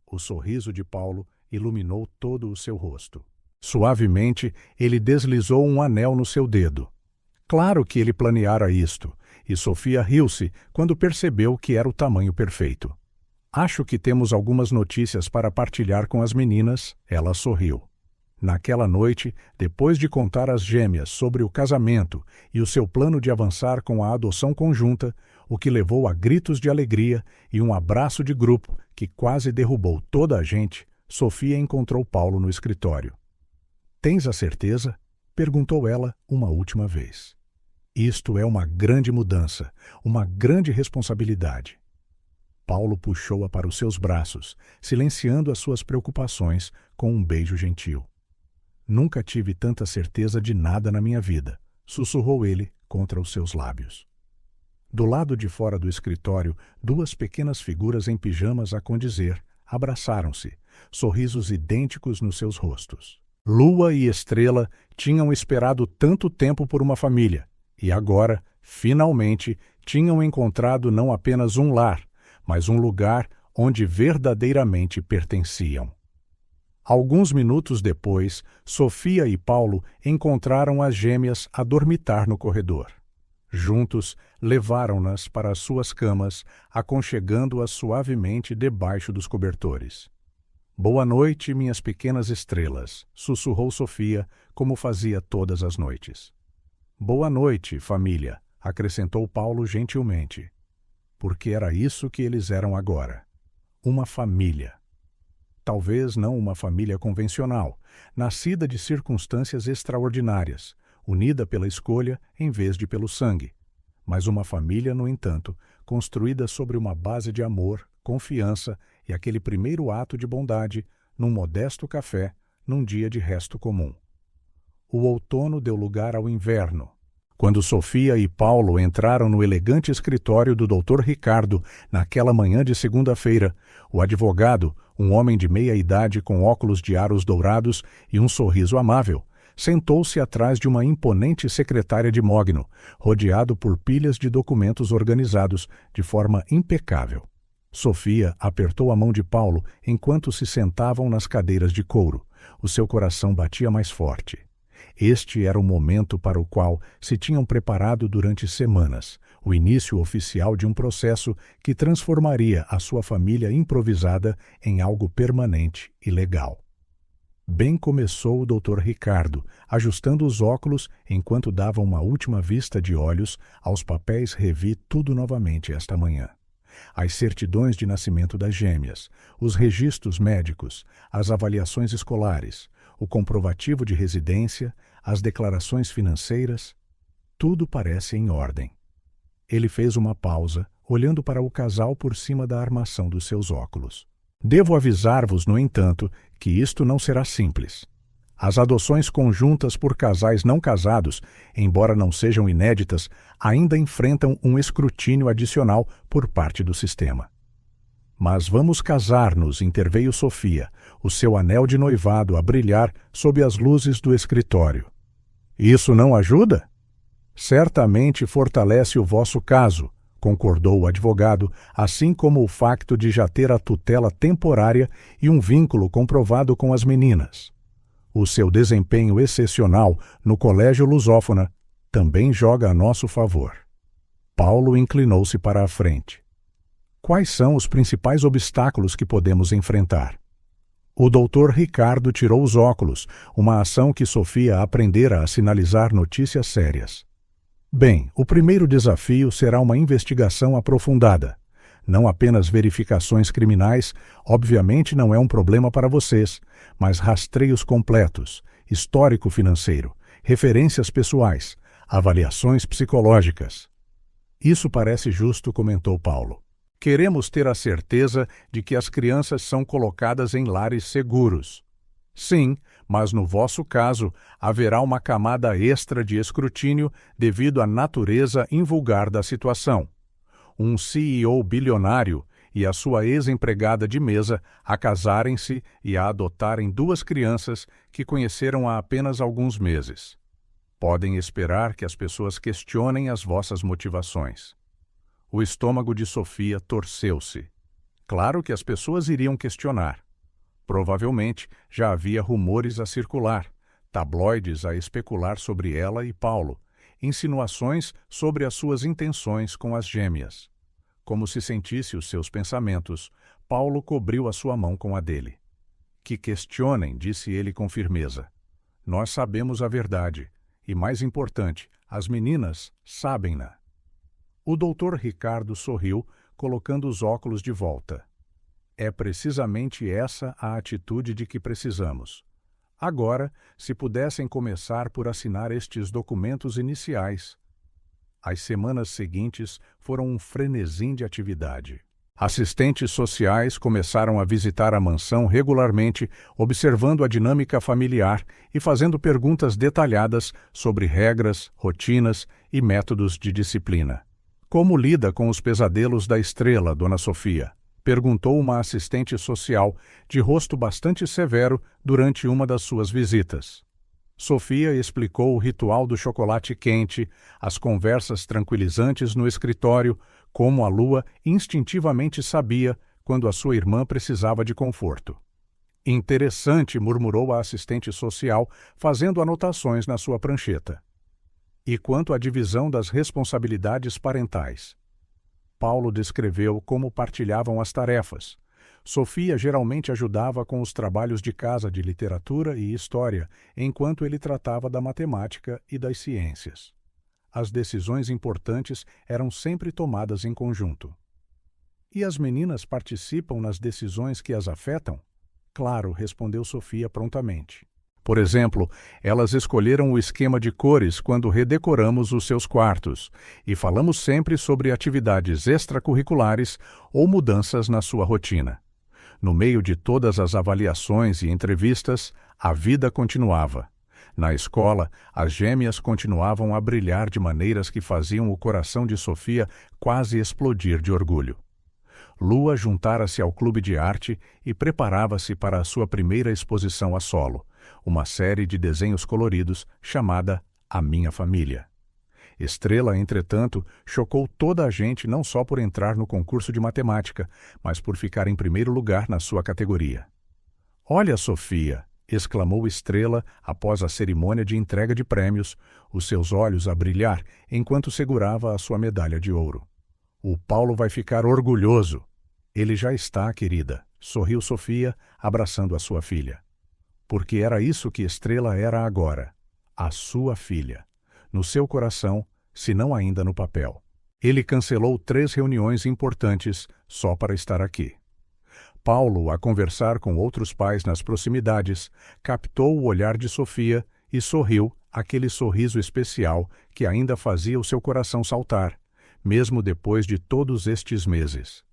O sorriso de Paulo iluminou todo o seu rosto. Suavemente, ele deslizou um anel no seu dedo. Claro que ele planeara isto, e Sofia riu-se quando percebeu que era o tamanho perfeito. "Acho que temos algumas notícias para partilhar com as meninas", ela sorriu. Naquela noite, depois de contar às gêmeas sobre o casamento e o seu plano de avançar com a adoção conjunta, o que levou a gritos de alegria e um abraço de grupo que quase derrubou toda a gente, Sofia encontrou Paulo no escritório. "Tens a certeza?" perguntou ela uma última vez. "Isto é uma grande mudança, uma grande responsabilidade." Paulo puxou-a para os seus braços, silenciando as suas preocupações com um beijo gentil. "Nunca tive tanta certeza de nada na minha vida", sussurrou ele contra os seus lábios. Do lado de fora do escritório, 2 pequenas figuras em pijamas a condizer abraçaram-se, sorrisos idênticos nos seus rostos. Lua e Estrela tinham esperado tanto tempo por uma família, e agora, finalmente, tinham encontrado não apenas um lar, mas um lugar onde verdadeiramente pertenciam. Alguns minutos depois, Sofia e Paulo encontraram as gêmeas a dormitar no corredor. Juntos, levaram-nas para as suas camas, aconchegando-as suavemente debaixo dos cobertores. "Boa noite, minhas pequenas estrelas", sussurrou Sofia, como fazia todas as noites. "Boa noite, família", acrescentou Paulo gentilmente. Porque era isso que eles eram agora. Uma família. Talvez não uma família convencional, nascida de circunstâncias extraordinárias, unida pela escolha em vez de pelo sangue, mas uma família, no entanto, construída sobre uma base de amor, confiança e aquele primeiro ato de bondade num modesto café, num dia de resto comum. O outono deu lugar ao inverno. Quando Sofia e Paulo entraram no elegante escritório do Dr. Ricardo naquela manhã de segunda-feira, o advogado, um homem de meia-idade com óculos de aros dourados e um sorriso amável, sentou-se atrás de uma imponente secretária de mogno, rodeado por pilhas de documentos organizados de forma impecável. Sofia apertou a mão de Paulo enquanto se sentavam nas cadeiras de couro. O seu coração batia mais forte. Este era o momento para o qual se tinham preparado durante semanas, o início oficial de um processo que transformaria a sua família improvisada em algo permanente e legal. Bem começou o Dr. Ricardo, ajustando os óculos enquanto dava uma última vista de olhos aos papéis. Revi tudo novamente esta manhã. As certidões de nascimento das gêmeas, os registros médicos, as avaliações escolares, o comprovativo de residência, as declarações financeiras, tudo parece em ordem. Ele fez uma pausa, olhando para o casal por cima da armação dos seus óculos. Devo avisar-vos, no entanto, que isto não será simples. As adoções conjuntas por casais não casados, embora não sejam inéditas, ainda enfrentam um escrutínio adicional por parte do sistema. Mas vamos casar-nos, interveio Sofia, o seu anel de noivado a brilhar sob as luzes do escritório. Isso não ajuda? Certamente fortalece o vosso caso, concordou o advogado, assim como o facto de já ter a tutela temporária e um vínculo comprovado com as meninas. O seu desempenho excepcional no colégio lusófona também joga a nosso favor. Paulo inclinou-se para a frente. Quais são os principais obstáculos que podemos enfrentar? O Dr. Ricardo tirou os óculos, uma ação que Sofia aprendera a sinalizar notícias sérias. Bem, o primeiro desafio será uma investigação aprofundada. Não apenas verificações criminais, obviamente não é um problema para vocês, mas rastreios completos, histórico financeiro, referências pessoais, avaliações psicológicas. Isso parece justo, comentou Paulo. Queremos ter a certeza de que as crianças são colocadas em lares seguros. Sim, mas no vosso caso haverá uma camada extra de escrutínio devido à natureza invulgar da situação. Um CEO bilionário e a sua ex-empregada de mesa a casarem-se e a adotarem 2 crianças que conheceram há apenas alguns meses. Podem esperar que as pessoas questionem as vossas motivações. O estômago de Sofia torceu-se. Claro que as pessoas iriam questionar. Provavelmente já havia rumores a circular, tabloides a especular sobre ela e Paulo, insinuações sobre as suas intenções com as gêmeas. Como se sentisse os seus pensamentos, Paulo cobriu a sua mão com a dele. Que questionem, disse ele com firmeza. Nós sabemos a verdade, e mais importante, as meninas sabem-na. O Dr. Ricardo sorriu, colocando os óculos de volta. É precisamente essa a atitude de que precisamos. Agora, se pudessem começar por assinar estes documentos iniciais. As semanas seguintes foram um frenesim de atividade. Assistentes sociais começaram a visitar a mansão regularmente, observando a dinâmica familiar e fazendo perguntas detalhadas sobre regras, rotinas e métodos de disciplina. Como lida com os pesadelos da estrela, Dona Sofia? Perguntou uma assistente social, de rosto bastante severo, durante uma das suas visitas. Sofia explicou o ritual do chocolate quente, as conversas tranquilizantes no escritório, como a lua instintivamente sabia quando a sua irmã precisava de conforto. Interessante, murmurou a assistente social, fazendo anotações na sua prancheta. E quanto à divisão das responsabilidades parentais? Paulo descreveu como partilhavam as tarefas. Sofia geralmente ajudava com os trabalhos de casa de literatura e história, enquanto ele tratava da matemática e das ciências. As decisões importantes eram sempre tomadas em conjunto. E as meninas participam nas decisões que as afetam? Claro, respondeu Sofia prontamente. Por exemplo, elas escolheram o esquema de cores quando redecoramos os seus quartos e falamos sempre sobre atividades extracurriculares ou mudanças na sua rotina. No meio de todas as avaliações e entrevistas, a vida continuava. Na escola, as gêmeas continuavam a brilhar de maneiras que faziam o coração de Sofia quase explodir de orgulho. Lua juntara-se ao clube de arte e preparava-se para a sua primeira exposição a solo, uma série de desenhos coloridos chamada A Minha Família. Estrela, entretanto, chocou toda a gente não só por entrar no concurso de matemática, mas por ficar em primeiro lugar na sua categoria. "Olha, Sofia!" exclamou Estrela após a cerimônia de entrega de prêmios, os seus olhos a brilhar enquanto segurava a sua medalha de ouro. "O Paulo vai ficar orgulhoso." "Ele já está, querida," sorriu Sofia, abraçando a sua filha. porque era isso que Estrela era agora, a sua filha, no seu coração, se não ainda no papel. Ele cancelou 3 reuniões importantes só para estar aqui. Paulo, a conversar com outros pais nas proximidades, captou o olhar de Sofia e sorriu aquele sorriso especial que ainda fazia o seu coração saltar, mesmo depois de todos estes meses.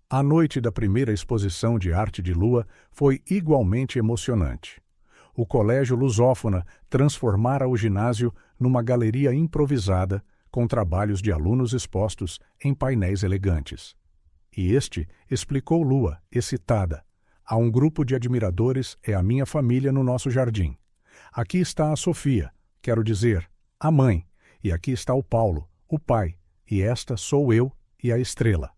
A noite da primeira exposição de arte de Lua foi igualmente emocionante. O Colégio Lusófona transformara o ginásio numa galeria improvisada, com trabalhos de alunos expostos em painéis elegantes. E este explicou Lua, excitada: há um grupo de admiradores, é a minha família no nosso jardim. Aqui está a Sofia, quero dizer, a mãe, e aqui está o Paulo, o pai, e esta sou eu e a Estrela.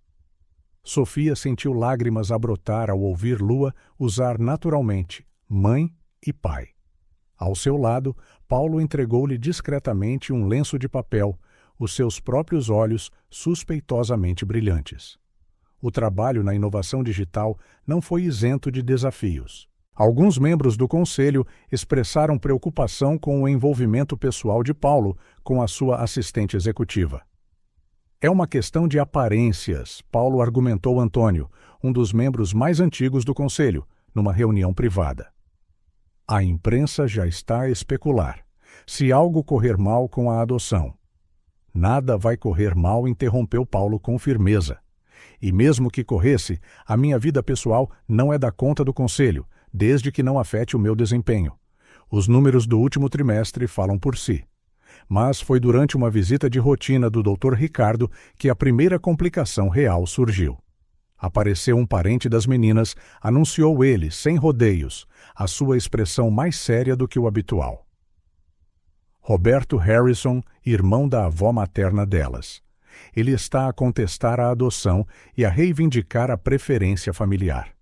Sofia sentiu lágrimas a brotar ao ouvir Lua usar naturalmente mãe e pai. Ao seu lado, Paulo entregou-lhe discretamente um lenço de papel, os seus próprios olhos suspeitosamente brilhantes. O trabalho na inovação digital não foi isento de desafios. Alguns membros do conselho expressaram preocupação com o envolvimento pessoal de Paulo com a sua assistente executiva. É uma questão de aparências, Paulo argumentou Antônio, um dos membros mais antigos do conselho, numa reunião privada. A imprensa já está a especular. Se algo correr mal com a adoção. Nada vai correr mal, interrompeu Paulo com firmeza. E mesmo que corresse, a minha vida pessoal não é da conta do conselho, desde que não afete o meu desempenho. Os números do último trimestre falam por si. Mas foi durante uma visita de rotina do Dr. Ricardo que a primeira complicação real surgiu. Apareceu um parente das meninas, anunciou ele, sem rodeios, a sua expressão mais séria do que o habitual. Roberto Harrison, irmão da avó materna delas. Ele está a contestar a adoção e a reivindicar a preferência familiar.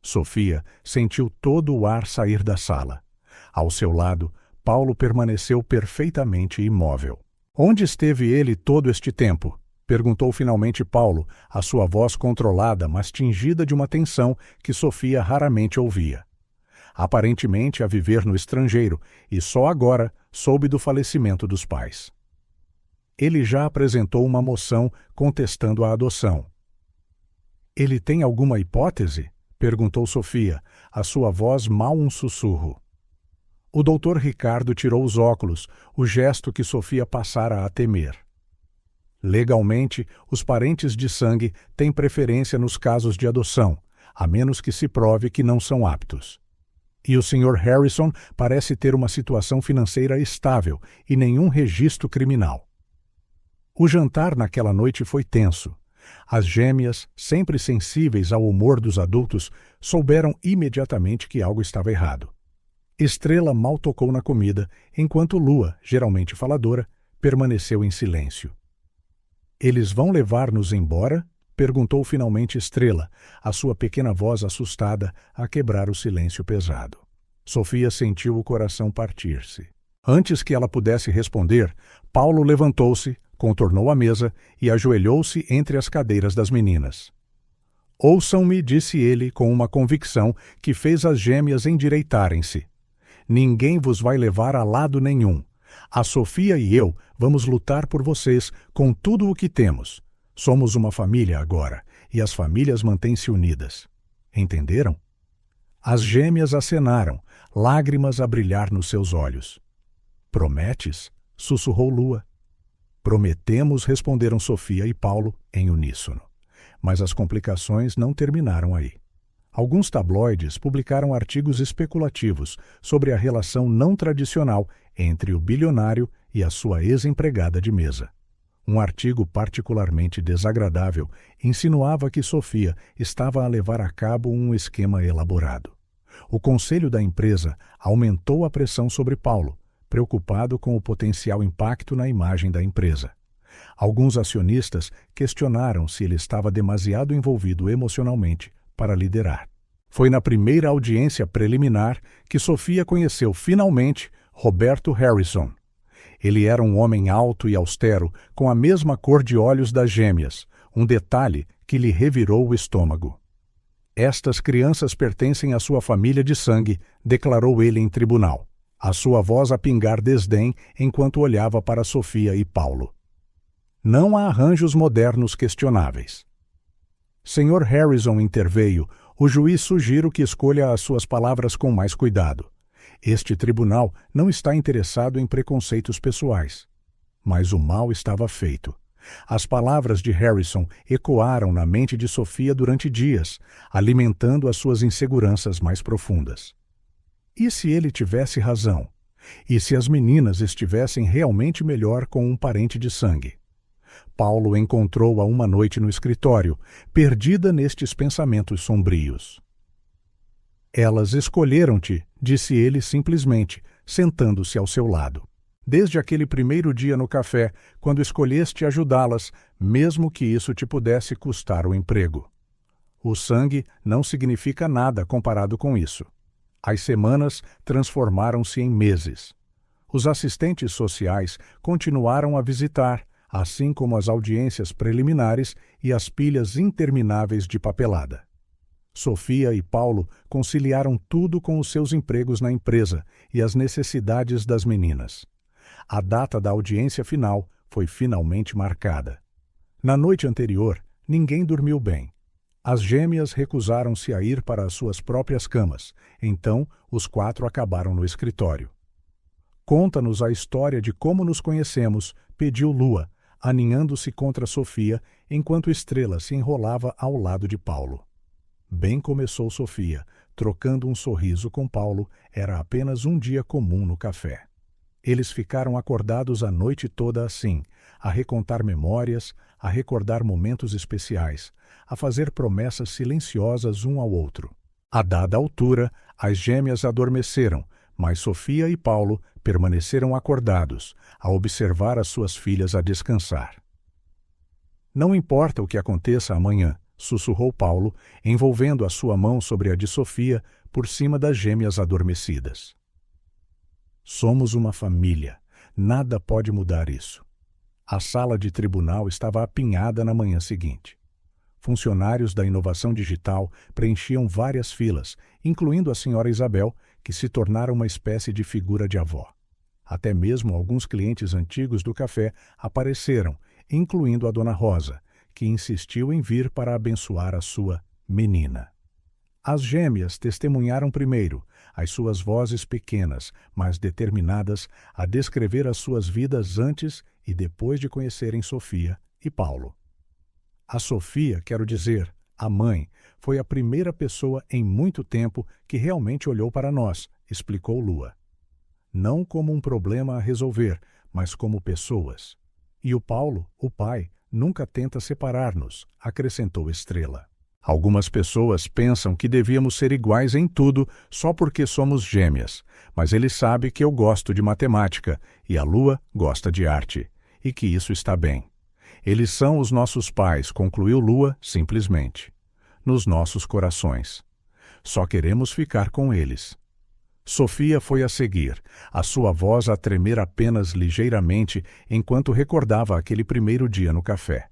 Sofia sentiu todo o ar sair da sala. Ao seu lado, Paulo permaneceu perfeitamente imóvel. Onde esteve ele todo este tempo? Perguntou finalmente Paulo, a sua voz controlada, mas tingida de uma tensão que Sofia raramente ouvia. Aparentemente a viver no estrangeiro, e só agora soube do falecimento dos pais. Ele já apresentou uma moção contestando a adoção. Ele tem alguma hipótese? Perguntou Sofia, a sua voz mal um sussurro. O Dr. Ricardo tirou os óculos, o gesto que Sofia passara a temer. Legalmente, os parentes de sangue têm preferência nos casos de adoção, a menos que se prove que não são aptos. E o Sr. Harrison parece ter uma situação financeira estável e nenhum registro criminal. O jantar naquela noite foi tenso. As gêmeas, sempre sensíveis ao humor dos adultos, souberam imediatamente que algo estava errado. Estrela mal tocou na comida, enquanto Lua, geralmente faladora, permaneceu em silêncio. Eles vão levar-nos embora? Perguntou finalmente Estrela, a sua pequena voz assustada a quebrar o silêncio pesado. Sofia sentiu o coração partir-se. Antes que ela pudesse responder, Paulo levantou-se, contornou a mesa e ajoelhou-se entre as cadeiras das meninas. Ouçam-me, disse ele com uma convicção que fez as gêmeas endireitarem-se. Ninguém vos vai levar a lado nenhum. A Sofia e eu vamos lutar por vocês com tudo o que temos. Somos uma família agora, e as famílias mantêm-se unidas. Entenderam? As gêmeas acenaram, lágrimas a brilhar nos seus olhos. Prometes? Sussurrou Lua. Prometemos, responderam Sofia e Paulo em uníssono. Mas as complicações não terminaram aí. Alguns tabloides publicaram artigos especulativos sobre a relação não tradicional entre o bilionário e a sua ex-empregada de mesa. Um artigo particularmente desagradável insinuava que Sofia estava a levar a cabo um esquema elaborado. O conselho da empresa aumentou a pressão sobre Paulo, preocupado com o potencial impacto na imagem da empresa. Alguns acionistas questionaram se ele estava demasiado envolvido emocionalmente para liderar. Foi na primeira audiência preliminar que Sofia conheceu finalmente Roberto Harrison. Ele era um homem alto e austero, com a mesma cor de olhos das gêmeas, um detalhe que lhe revirou o estômago. Estas crianças pertencem à sua família de sangue, declarou ele em tribunal, a sua voz a pingar desdém enquanto olhava para Sofia e Paulo. Não há arranjos modernos questionáveis. Sr. Harrison interveio, o juiz sugiro que escolha as suas palavras com mais cuidado. Este tribunal não está interessado em preconceitos pessoais. Mas o mal estava feito. As palavras de Harrison ecoaram na mente de Sofia durante dias, alimentando as suas inseguranças mais profundas. E se ele tivesse razão? E se as meninas estivessem realmente melhor com um parente de sangue? Paulo encontrou-a uma noite no escritório, perdida nestes pensamentos sombrios. Elas escolheram-te, disse ele simplesmente, sentando-se ao seu lado. Desde aquele primeiro dia no café, quando escolheste ajudá-las, mesmo que isso te pudesse custar o emprego. O sangue não significa nada comparado com isso. As semanas transformaram-se em meses. Os assistentes sociais continuaram a visitar, assim como as audiências preliminares e as pilhas intermináveis de papelada. Sofia e Paulo conciliaram tudo com os seus empregos na empresa e as necessidades das meninas. A data da audiência final foi finalmente marcada. Na noite anterior, ninguém dormiu bem. As gêmeas recusaram-se a ir para as suas próprias camas, então os 4 acabaram no escritório. Conta-nos a história de como nos conhecemos, pediu Lua, aninhando-se contra Sofia, enquanto Estrela se enrolava ao lado de Paulo. Bem começou Sofia, trocando um sorriso com Paulo, era apenas um dia comum no café. Eles ficaram acordados a noite toda assim, a recontar memórias, a recordar momentos especiais, a fazer promessas silenciosas um ao outro. A dada altura, as gêmeas adormeceram, mas Sofia e Paulo permaneceram acordados, a observar as suas filhas a descansar. Não importa o que aconteça amanhã, sussurrou Paulo, envolvendo a sua mão sobre a de Sofia por cima das gêmeas adormecidas. Somos uma família. Nada pode mudar isso. A sala de tribunal estava apinhada na manhã seguinte. Funcionários da inovação digital preenchiam várias filas, incluindo a senhora Isabel, que se tornara uma espécie de figura de avó. Até mesmo alguns clientes antigos do café apareceram, incluindo a dona Rosa, que insistiu em vir para abençoar a sua menina. As gêmeas testemunharam primeiro, as suas vozes pequenas, mas determinadas a descrever as suas vidas antes e depois de conhecerem Sofia e Paulo. A Sofia, quero dizer, a mãe, foi a primeira pessoa em muito tempo que realmente olhou para nós, explicou Lua. Não como um problema a resolver, mas como pessoas. E o Paulo, o pai, nunca tenta separar-nos, acrescentou Estrela. Algumas pessoas pensam que devíamos ser iguais em tudo só porque somos gêmeas, mas ele sabe que eu gosto de matemática e a Lua gosta de arte, e que isso está bem. Eles são os nossos pais, concluiu Lua simplesmente. Nos nossos corações. Só queremos ficar com eles. Sofia foi a seguir, a sua voz a tremer apenas ligeiramente enquanto recordava aquele primeiro dia no café.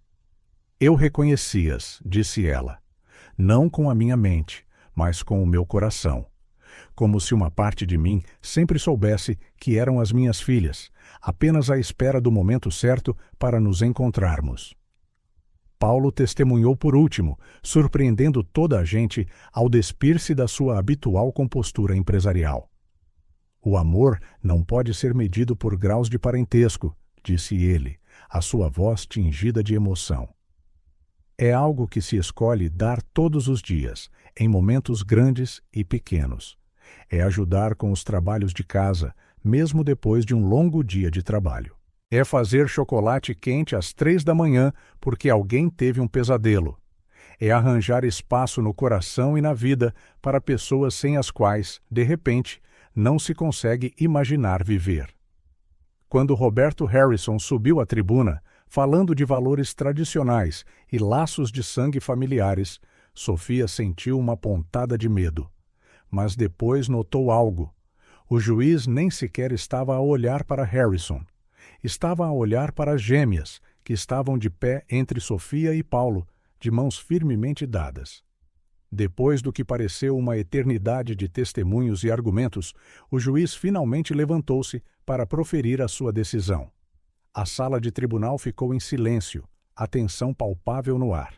Eu reconheci-as, disse ela. Não com a minha mente, mas com o meu coração. Como se uma parte de mim sempre soubesse que eram as minhas filhas, apenas à espera do momento certo para nos encontrarmos. Paulo testemunhou por último, surpreendendo toda a gente ao despir-se da sua habitual compostura empresarial. O amor não pode ser medido por graus de parentesco, disse ele, a sua voz tingida de emoção. É algo que se escolhe dar todos os dias, em momentos grandes e pequenos. É ajudar com os trabalhos de casa, mesmo depois de um longo dia de trabalho. É fazer chocolate quente às 3 da manhã porque alguém teve um pesadelo. É arranjar espaço no coração e na vida para pessoas sem as quais, de repente, não se consegue imaginar viver. Quando Roberto Harrison subiu à tribuna, falando de valores tradicionais e laços de sangue familiares, Sofia sentiu uma pontada de medo. Mas depois notou algo. O juiz nem sequer estava a olhar para Harrison. Estava a olhar para as gêmeas, que estavam de pé entre Sofia e Paulo, de mãos firmemente dadas. Depois do que pareceu uma eternidade de testemunhos e argumentos, o juiz finalmente levantou-se para proferir a sua decisão. A sala de tribunal ficou em silêncio, a tensão palpável no ar.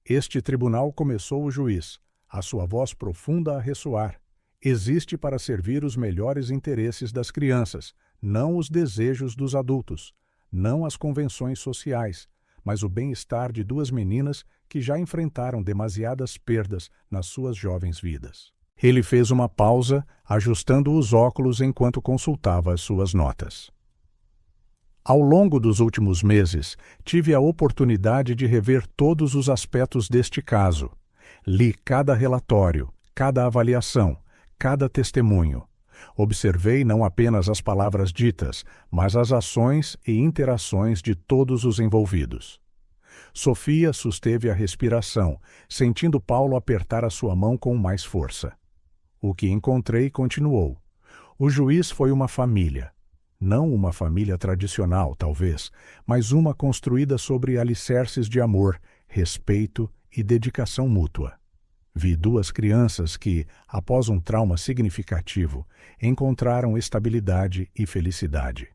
Este tribunal, começou o juiz, a sua voz profunda a ressoar, existe para servir os melhores interesses das crianças, não os desejos dos adultos, não as convenções sociais, mas o bem-estar de duas meninas que já enfrentaram demasiadas perdas nas suas jovens vidas. Ele fez uma pausa, ajustando os óculos enquanto consultava as suas notas. Ao longo dos últimos meses, tive a oportunidade de rever todos os aspectos deste caso. Li cada relatório, cada avaliação, cada testemunho. Observei não apenas as palavras ditas, mas as ações e interações de todos os envolvidos. Sofia susteve a respiração, sentindo Paulo apertar a sua mão com mais força. O que encontrei continuou. O juiz foi uma família. Não uma família tradicional, talvez, mas uma construída sobre alicerces de amor, respeito e dedicação mútua. Vi duas crianças que, após um trauma significativo, encontraram estabilidade e felicidade.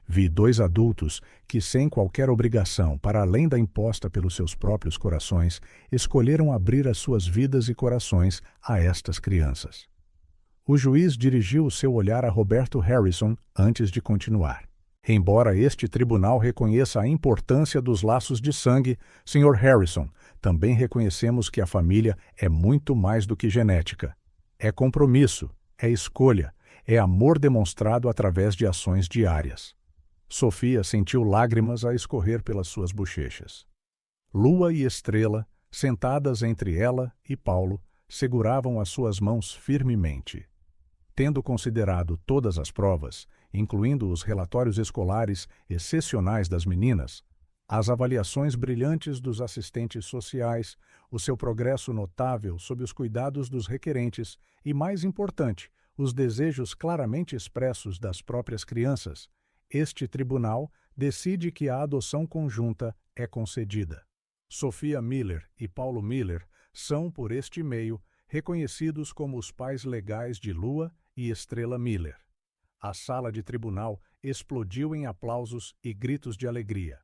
Vi dois adultos que, sem qualquer obrigação, para além da imposta pelos seus próprios corações, escolheram abrir as suas vidas e corações a estas crianças. O juiz dirigiu o seu olhar a Roberto Harrison antes de continuar. Embora este tribunal reconheça a importância dos laços de sangue, Sr. Harrison, também reconhecemos que a família é muito mais do que genética. É compromisso, é escolha, é amor demonstrado através de ações diárias. Sofia sentiu lágrimas a escorrer pelas suas bochechas. Lua e Estrela, sentadas entre ela e Paulo, seguravam as suas mãos firmemente. Tendo considerado todas as provas, incluindo os relatórios escolares excepcionais das meninas, as avaliações brilhantes dos assistentes sociais, o seu progresso notável sob os cuidados dos requerentes e, mais importante, os desejos claramente expressos das próprias crianças, este tribunal decide que a adoção conjunta é concedida. Sofia Miller e Paulo Miller são, por este meio, reconhecidos como os pais legais de Lua e Estrela Miller. A sala de tribunal explodiu em aplausos e gritos de alegria.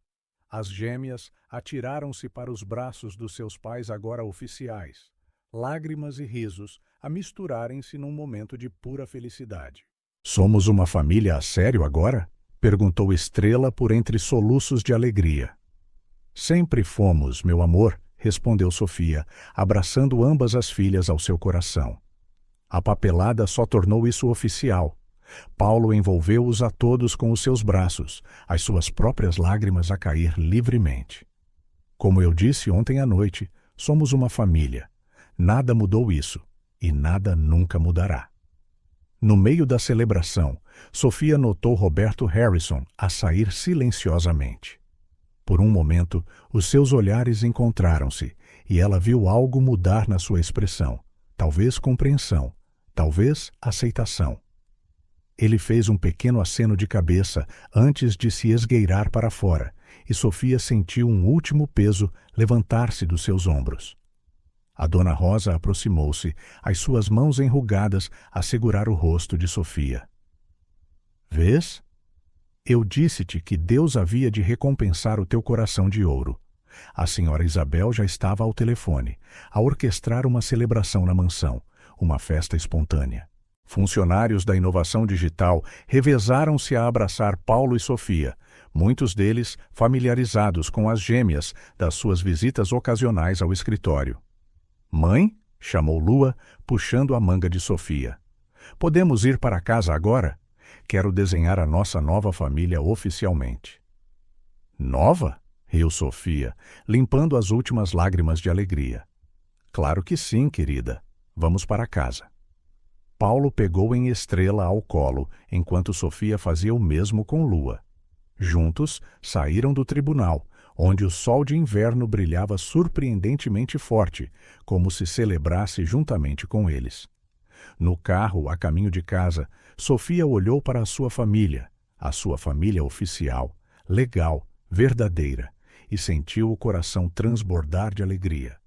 As gêmeas atiraram-se para os braços dos seus pais agora oficiais, lágrimas e risos a misturarem-se num momento de pura felicidade. "Somos uma família a sério agora?" perguntou Estrela por entre soluços de alegria. "Sempre fomos, meu amor", respondeu Sofia, abraçando ambas as filhas ao seu coração. A papelada só tornou isso oficial. Paulo envolveu-os a todos com os seus braços, as suas próprias lágrimas a cair livremente. "Como eu disse ontem à noite, somos uma família. Nada mudou isso, e nada nunca mudará." No meio da celebração, Sofia notou Roberto Harrison a sair silenciosamente. Por um momento, os seus olhares encontraram-se, e ela viu algo mudar na sua expressão, talvez compreensão, talvez aceitação. Ele fez um pequeno aceno de cabeça antes de se esgueirar para fora, e Sofia sentiu um último peso levantar-se dos seus ombros. A Dona Rosa aproximou-se, as suas mãos enrugadas a segurar o rosto de Sofia. "Vês? Eu disse-te que Deus havia de recompensar o teu coração de ouro." A senhora Isabel já estava ao telefone, a orquestrar uma celebração na mansão, uma festa espontânea. Funcionários da inovação digital revezaram-se a abraçar Paulo e Sofia, muitos deles familiarizados com as gêmeas das suas visitas ocasionais ao escritório. "Mãe?" chamou Lua, puxando a manga de Sofia. "Podemos ir para casa agora? Quero desenhar a nossa nova família oficialmente." "Nova?" riu Sofia, limpando as últimas lágrimas de alegria. "Claro que sim, querida. Vamos para casa." Paulo pegou em Estrela ao colo, enquanto Sofia fazia o mesmo com Lua. Juntos, saíram do tribunal, onde o sol de inverno brilhava surpreendentemente forte, como se celebrasse juntamente com eles. No carro, a caminho de casa, Sofia olhou para a sua família oficial, legal, verdadeira, e sentiu o coração transbordar de alegria.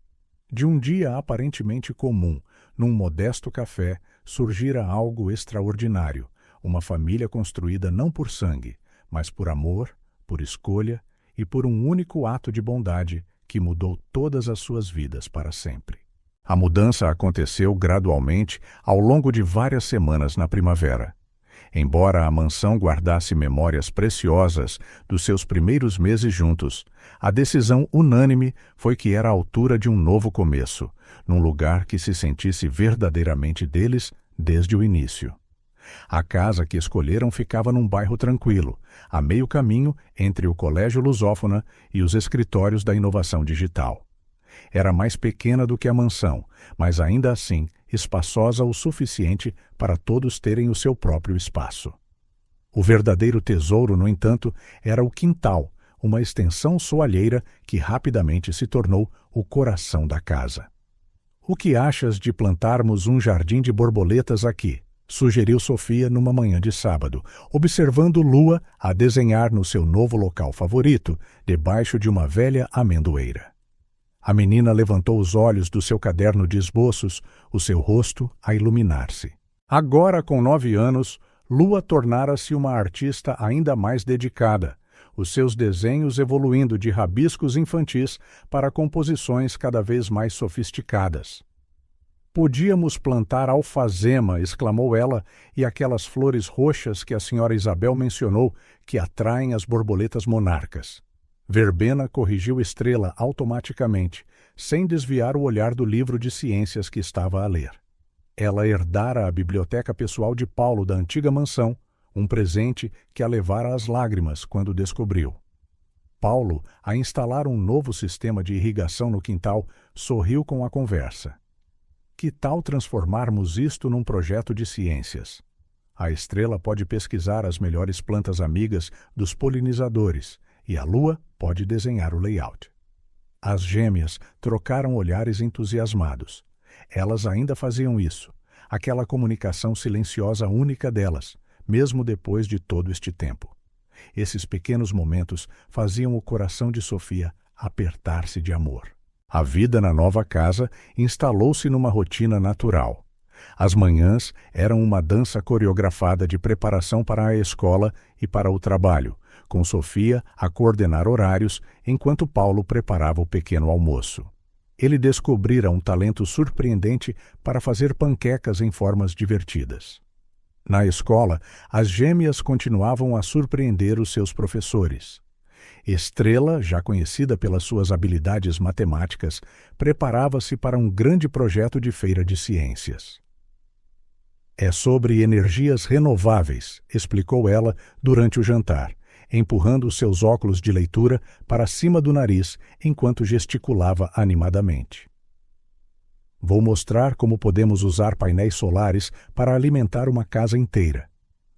De um dia aparentemente comum, num modesto café, surgira algo extraordinário, uma família construída não por sangue, mas por amor, por escolha e por um único ato de bondade que mudou todas as suas vidas para sempre. A mudança aconteceu gradualmente ao longo de várias semanas na primavera. Embora a mansão guardasse memórias preciosas dos seus primeiros meses juntos, a decisão unânime foi que era a altura de um novo começo, num lugar que se sentisse verdadeiramente deles desde o início. A casa que escolheram ficava num bairro tranquilo, a meio caminho entre o Colégio Lusófona e os escritórios da inovação digital. Era mais pequena do que a mansão, mas ainda assim espaçosa o suficiente para todos terem o seu próprio espaço. O verdadeiro tesouro, no entanto, era o quintal, uma extensão soalheira que rapidamente se tornou o coração da casa. "O que achas de plantarmos um jardim de borboletas aqui?" sugeriu Sofia numa manhã de sábado, observando Lua a desenhar no seu novo local favorito, debaixo de uma velha amendoeira. A menina levantou os olhos do seu caderno de esboços, o seu rosto a iluminar-se. Agora, com 9 anos, Lua tornara-se uma artista ainda mais dedicada, os seus desenhos evoluindo de rabiscos infantis para composições cada vez mais sofisticadas. "Podíamos plantar alfazema", exclamou ela, "e aquelas flores roxas que a senhora Isabel mencionou, que atraem as borboletas monarcas." Verbena corrigiu Estrela automaticamente, sem desviar o olhar do livro de ciências que estava a ler. Ela herdara a biblioteca pessoal de Paulo da antiga mansão, um presente que a levara às lágrimas quando descobriu. Paulo, a instalar um novo sistema de irrigação no quintal, sorriu com a conversa. "Que tal transformarmos isto num projeto de ciências? A Estrela pode pesquisar as melhores plantas amigas dos polinizadores, e a Lua pode desenhar o layout." As gêmeas trocaram olhares entusiasmados. Elas ainda faziam isso, aquela comunicação silenciosa única delas, mesmo depois de todo este tempo. Esses pequenos momentos faziam o coração de Sofia apertar-se de amor. A vida na nova casa instalou-se numa rotina natural. As manhãs eram uma dança coreografada de preparação para a escola e para o trabalho, com Sofia a coordenar horários enquanto Paulo preparava o pequeno almoço. Ele descobrira um talento surpreendente para fazer panquecas em formas divertidas. Na escola, as gêmeas continuavam a surpreender os seus professores. Estrela, já conhecida pelas suas habilidades matemáticas, preparava-se para um grande projeto de feira de ciências. "É sobre energias renováveis", explicou ela durante o jantar, empurrando os seus óculos de leitura para cima do nariz enquanto gesticulava animadamente. "Vou mostrar como podemos usar painéis solares para alimentar uma casa inteira."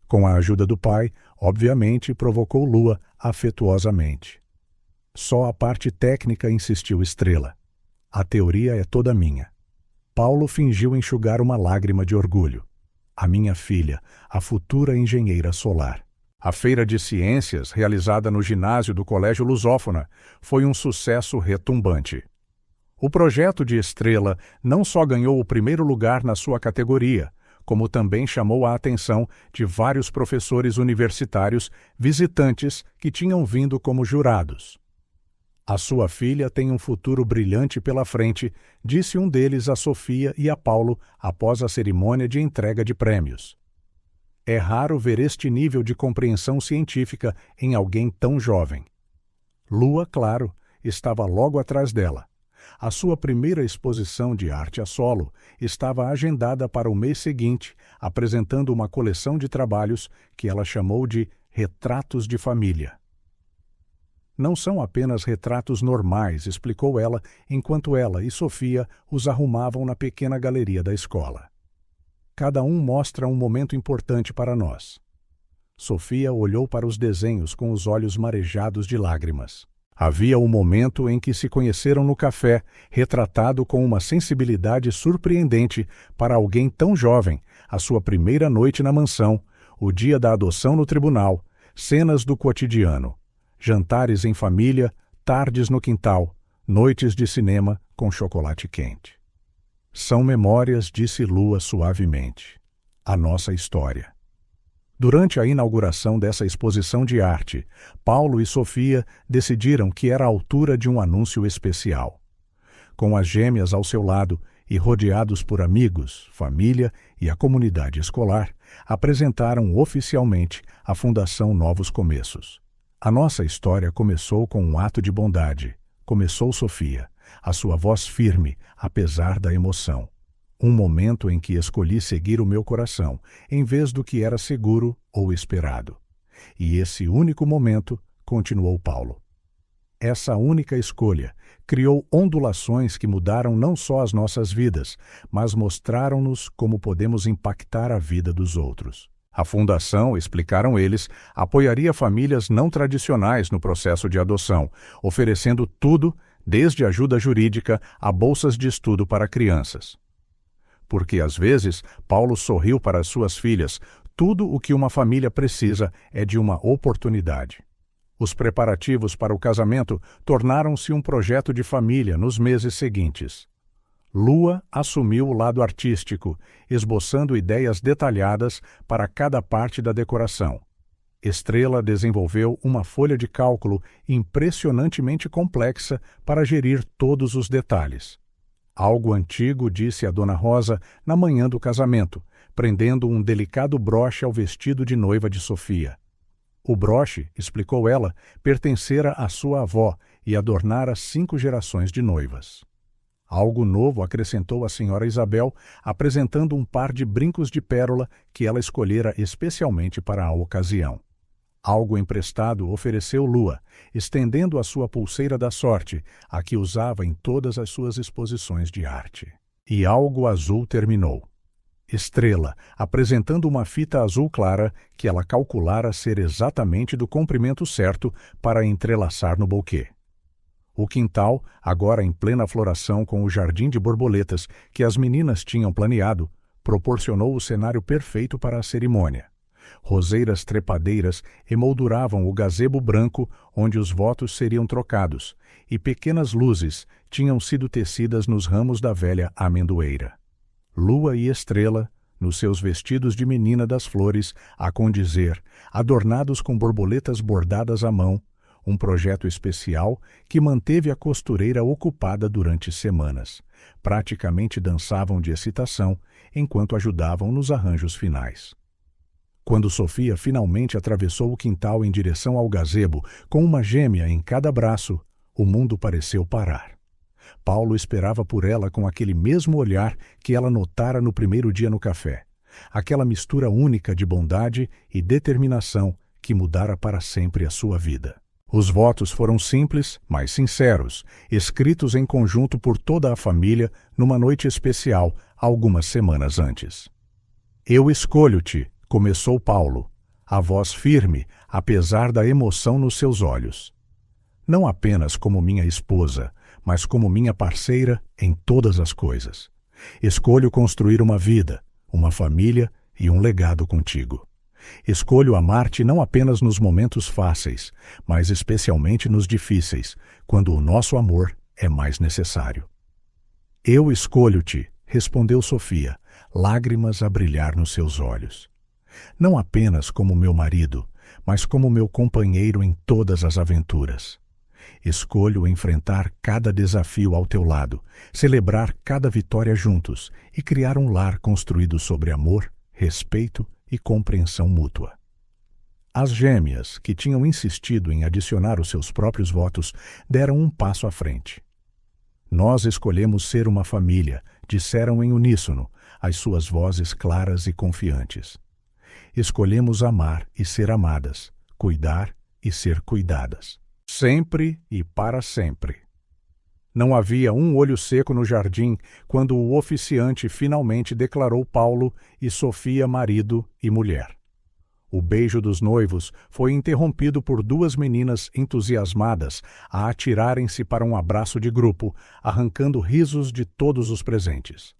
Com a ajuda do pai, obviamente, provocou Lua afetuosamente. "Só a parte técnica", insistiu Estrela. "A teoria é toda minha." Paulo fingiu enxugar uma lágrima de orgulho. "A minha filha, a futura engenheira solar." A feira de ciências, realizada no ginásio do Colégio Lusófona, foi um sucesso retumbante. O projeto de Estrela não só ganhou o primeiro lugar na sua categoria, como também chamou a atenção de vários professores universitários visitantes que tinham vindo como jurados. "A sua filha tem um futuro brilhante pela frente", disse um deles a Sofia e a Paulo após a cerimônia de entrega de prêmios. É raro ver este nível de compreensão científica em alguém tão jovem. Lua, claro, estava logo atrás dela. A sua primeira exposição de arte a solo estava agendada para o mês seguinte, apresentando uma coleção de trabalhos que ela chamou de Retratos de Família. "Não são apenas retratos normais", explicou ela, enquanto ela e Sofia os arrumavam na pequena galeria da escola. "Cada um mostra um momento importante para nós." Sofia olhou para os desenhos com os olhos marejados de lágrimas. Havia o momento em que se conheceram no café, retratado com uma sensibilidade surpreendente para alguém tão jovem, a sua primeira noite na mansão, o dia da adoção no tribunal, cenas do cotidiano, jantares em família, tardes no quintal, noites de cinema, com chocolate quente. São memórias, disse Lua suavemente. A nossa história. Durante a inauguração dessa exposição de arte, Paulo e Sofia decidiram que era a altura de um anúncio especial. Com as gêmeas ao seu lado e rodeados por amigos, família e a comunidade escolar, apresentaram oficialmente a Fundação Novos Começos. A nossa história começou com um ato de bondade. Começou Sofia, a sua voz firme, apesar da emoção. Um momento em que escolhi seguir o meu coração, em vez do que era seguro ou esperado. E esse único momento, continuou Paulo. Essa única escolha criou ondulações que mudaram não só as nossas vidas, mas mostraram-nos como podemos impactar a vida dos outros. A fundação, explicaram eles, apoiaria famílias não tradicionais no processo de adoção, oferecendo tudo, desde ajuda jurídica a bolsas de estudo para crianças. Porque, às vezes, Paulo sorriu para as suas filhas, tudo o que uma família precisa é de uma oportunidade. Os preparativos para o casamento tornaram-se um projeto de família nos meses seguintes. Lua assumiu o lado artístico, esboçando ideias detalhadas para cada parte da decoração. Estrela desenvolveu uma folha de cálculo impressionantemente complexa para gerir todos os detalhes. Algo antigo, disse a Dona Rosa na manhã do casamento, prendendo um delicado broche ao vestido de noiva de Sofia. O broche, explicou ela, pertencera à sua avó e adornara 5 gerações de noivas. Algo novo acrescentou a senhora Isabel, apresentando um par de brincos de pérola que ela escolhera especialmente para a ocasião. Algo emprestado ofereceu Lua, estendendo a sua pulseira da sorte, a que usava em todas as suas exposições de arte. E algo azul terminou. Estrela, apresentando uma fita azul clara que ela calculara ser exatamente do comprimento certo para entrelaçar no buquê. O quintal, agora em plena floração com o jardim de borboletas que as meninas tinham planeado, proporcionou o cenário perfeito para a cerimônia. Roseiras trepadeiras emolduravam o gazebo branco onde os votos seriam trocados, e pequenas luzes tinham sido tecidas nos ramos da velha amendoeira. Lua e Estrela, nos seus vestidos de menina das flores, a condizer, adornados com borboletas bordadas à mão, um projeto especial que manteve a costureira ocupada durante semanas. Praticamente dançavam de excitação enquanto ajudavam nos arranjos finais. Quando Sofia finalmente atravessou o quintal em direção ao gazebo, com uma gêmea em cada braço, o mundo pareceu parar. Paulo esperava por ela com aquele mesmo olhar que ela notara no primeiro dia no café. Aquela mistura única de bondade e determinação que mudara para sempre a sua vida. Os votos foram simples, mas sinceros, escritos em conjunto por toda a família numa noite especial, algumas semanas antes. Eu escolho-te, começou Paulo, a voz firme, apesar da emoção nos seus olhos. Não apenas como minha esposa, mas como minha parceira em todas as coisas. Escolho construir uma vida, uma família e um legado contigo. Escolho amar-te não apenas nos momentos fáceis, mas especialmente nos difíceis, quando o nosso amor é mais necessário. Eu escolho-te, respondeu Sofia, lágrimas a brilhar nos seus olhos. Não apenas como meu marido, mas como meu companheiro em todas as aventuras. Escolho enfrentar cada desafio ao teu lado, celebrar cada vitória juntos e criar um lar construído sobre amor, respeito e compreensão mútua. As gêmeas, que tinham insistido em adicionar os seus próprios votos, deram um passo à frente. Nós escolhemos ser uma família, disseram em uníssono, as suas vozes claras e confiantes. Escolhemos amar e ser amadas, cuidar e ser cuidadas. Sempre e para sempre. Não havia um olho seco no jardim quando o oficiante finalmente declarou Paulo e Sofia marido e mulher. O beijo dos noivos foi interrompido por 2 meninas entusiasmadas a atirarem-se para um abraço de grupo, arrancando risos de todos os presentes.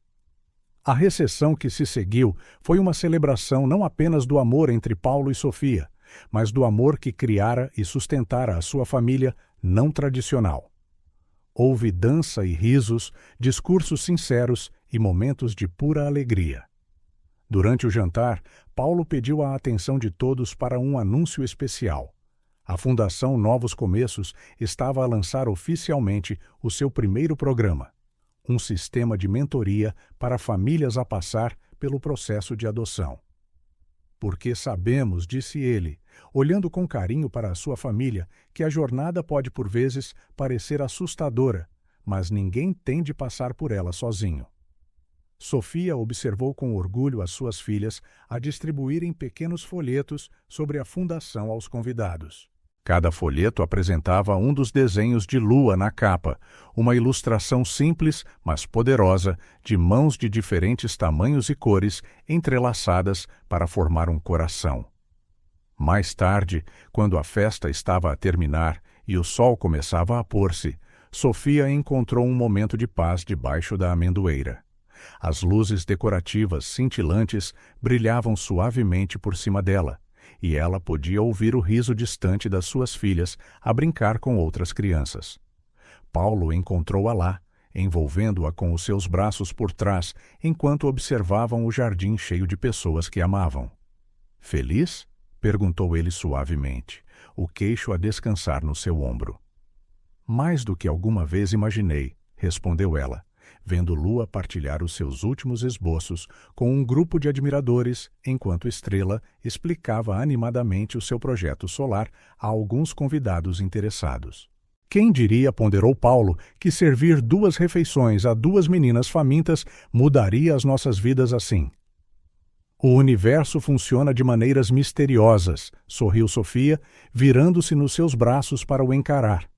A recepção que se seguiu foi uma celebração não apenas do amor entre Paulo e Sofia, mas do amor que criara e sustentara a sua família não tradicional. Houve dança e risos, discursos sinceros e momentos de pura alegria. Durante o jantar, Paulo pediu a atenção de todos para um anúncio especial. A Fundação Novos Começos estava a lançar oficialmente o seu primeiro programa, um sistema de mentoria para famílias a passar pelo processo de adoção. Porque sabemos, disse ele, olhando com carinho para a sua família, que a jornada pode por vezes parecer assustadora, mas ninguém tem de passar por ela sozinho. Sofia observou com orgulho as suas filhas a distribuírem pequenos folhetos sobre a fundação aos convidados. Cada folheto apresentava um dos desenhos de lua na capa, uma ilustração simples, mas poderosa, de mãos de diferentes tamanhos e cores entrelaçadas para formar um coração. Mais tarde, quando a festa estava a terminar e o sol começava a pôr-se, Sofia encontrou um momento de paz debaixo da amendoeira. As luzes decorativas cintilantes brilhavam suavemente por cima dela, e ela podia ouvir o riso distante das suas filhas a brincar com outras crianças. Paulo encontrou-a lá, envolvendo-a com os seus braços por trás, enquanto observavam o jardim cheio de pessoas que amavam. "Feliz?" perguntou ele suavemente, o queixo a descansar no seu ombro. "Mais do que alguma vez imaginei", respondeu ela, vendo Lua partilhar os seus últimos esboços com um grupo de admiradores, enquanto Estrela explicava animadamente o seu projeto solar a alguns convidados interessados. "Quem diria", ponderou Paulo, "que servir 2 refeições a 2 meninas famintas mudaria as nossas vidas assim?" "O universo funciona de maneiras misteriosas", sorriu Sofia, virando-se nos seus braços para o encarar.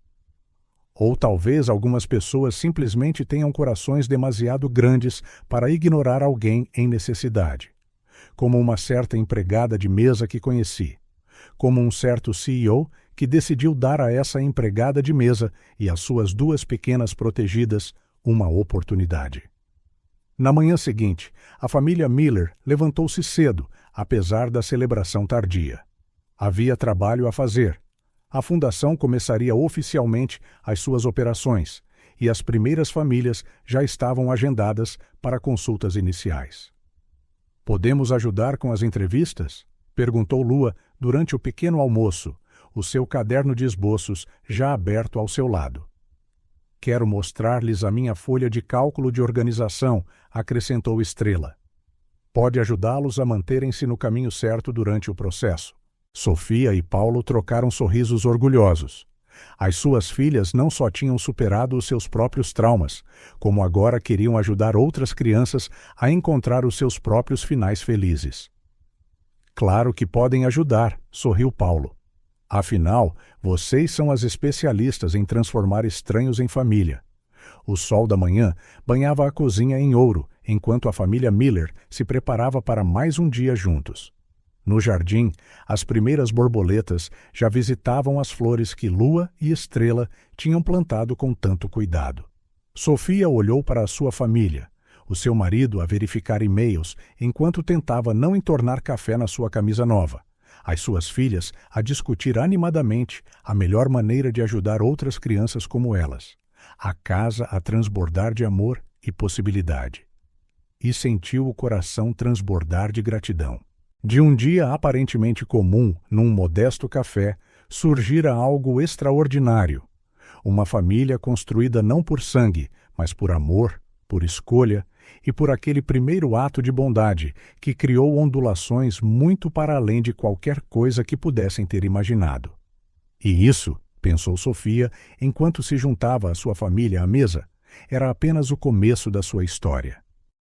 "Ou talvez algumas pessoas simplesmente tenham corações demasiado grandes para ignorar alguém em necessidade. Como uma certa empregada de mesa que conheci. Como um certo CEO que decidiu dar a essa empregada de mesa e às suas 2 pequenas protegidas uma oportunidade." Na manhã seguinte, a família Miller levantou-se cedo, apesar da celebração tardia. Havia trabalho a fazer. A fundação começaria oficialmente as suas operações, e as primeiras famílias já estavam agendadas para consultas iniciais. "Podemos ajudar com as entrevistas?" perguntou Lua durante o pequeno almoço, o seu caderno de esboços já aberto ao seu lado. "Quero mostrar-lhes a minha folha de cálculo de organização", acrescentou Estrela. "Pode ajudá-los a manterem-se no caminho certo durante o processo." Sofia e Paulo trocaram sorrisos orgulhosos. As suas filhas não só tinham superado os seus próprios traumas, como agora queriam ajudar outras crianças a encontrar os seus próprios finais felizes. "Claro que podem ajudar", sorriu Paulo. "Afinal, vocês são as especialistas em transformar estranhos em família." O sol da manhã banhava a cozinha em ouro, enquanto a família Miller se preparava para mais um dia juntos. No jardim, as primeiras borboletas já visitavam as flores que Lua e Estrela tinham plantado com tanto cuidado. Sofia olhou para a sua família, o seu marido a verificar e-mails enquanto tentava não entornar café na sua camisa nova, as suas filhas a discutir animadamente a melhor maneira de ajudar outras crianças como elas, a casa a transbordar de amor e possibilidade. E sentiu o coração transbordar de gratidão. De um dia aparentemente comum, num modesto café, surgira algo extraordinário. Uma família construída não por sangue, mas por amor, por escolha e por aquele primeiro ato de bondade que criou ondulações muito para além de qualquer coisa que pudessem ter imaginado. E isso, pensou Sofia, enquanto se juntava à sua família à mesa, era apenas o começo da sua história.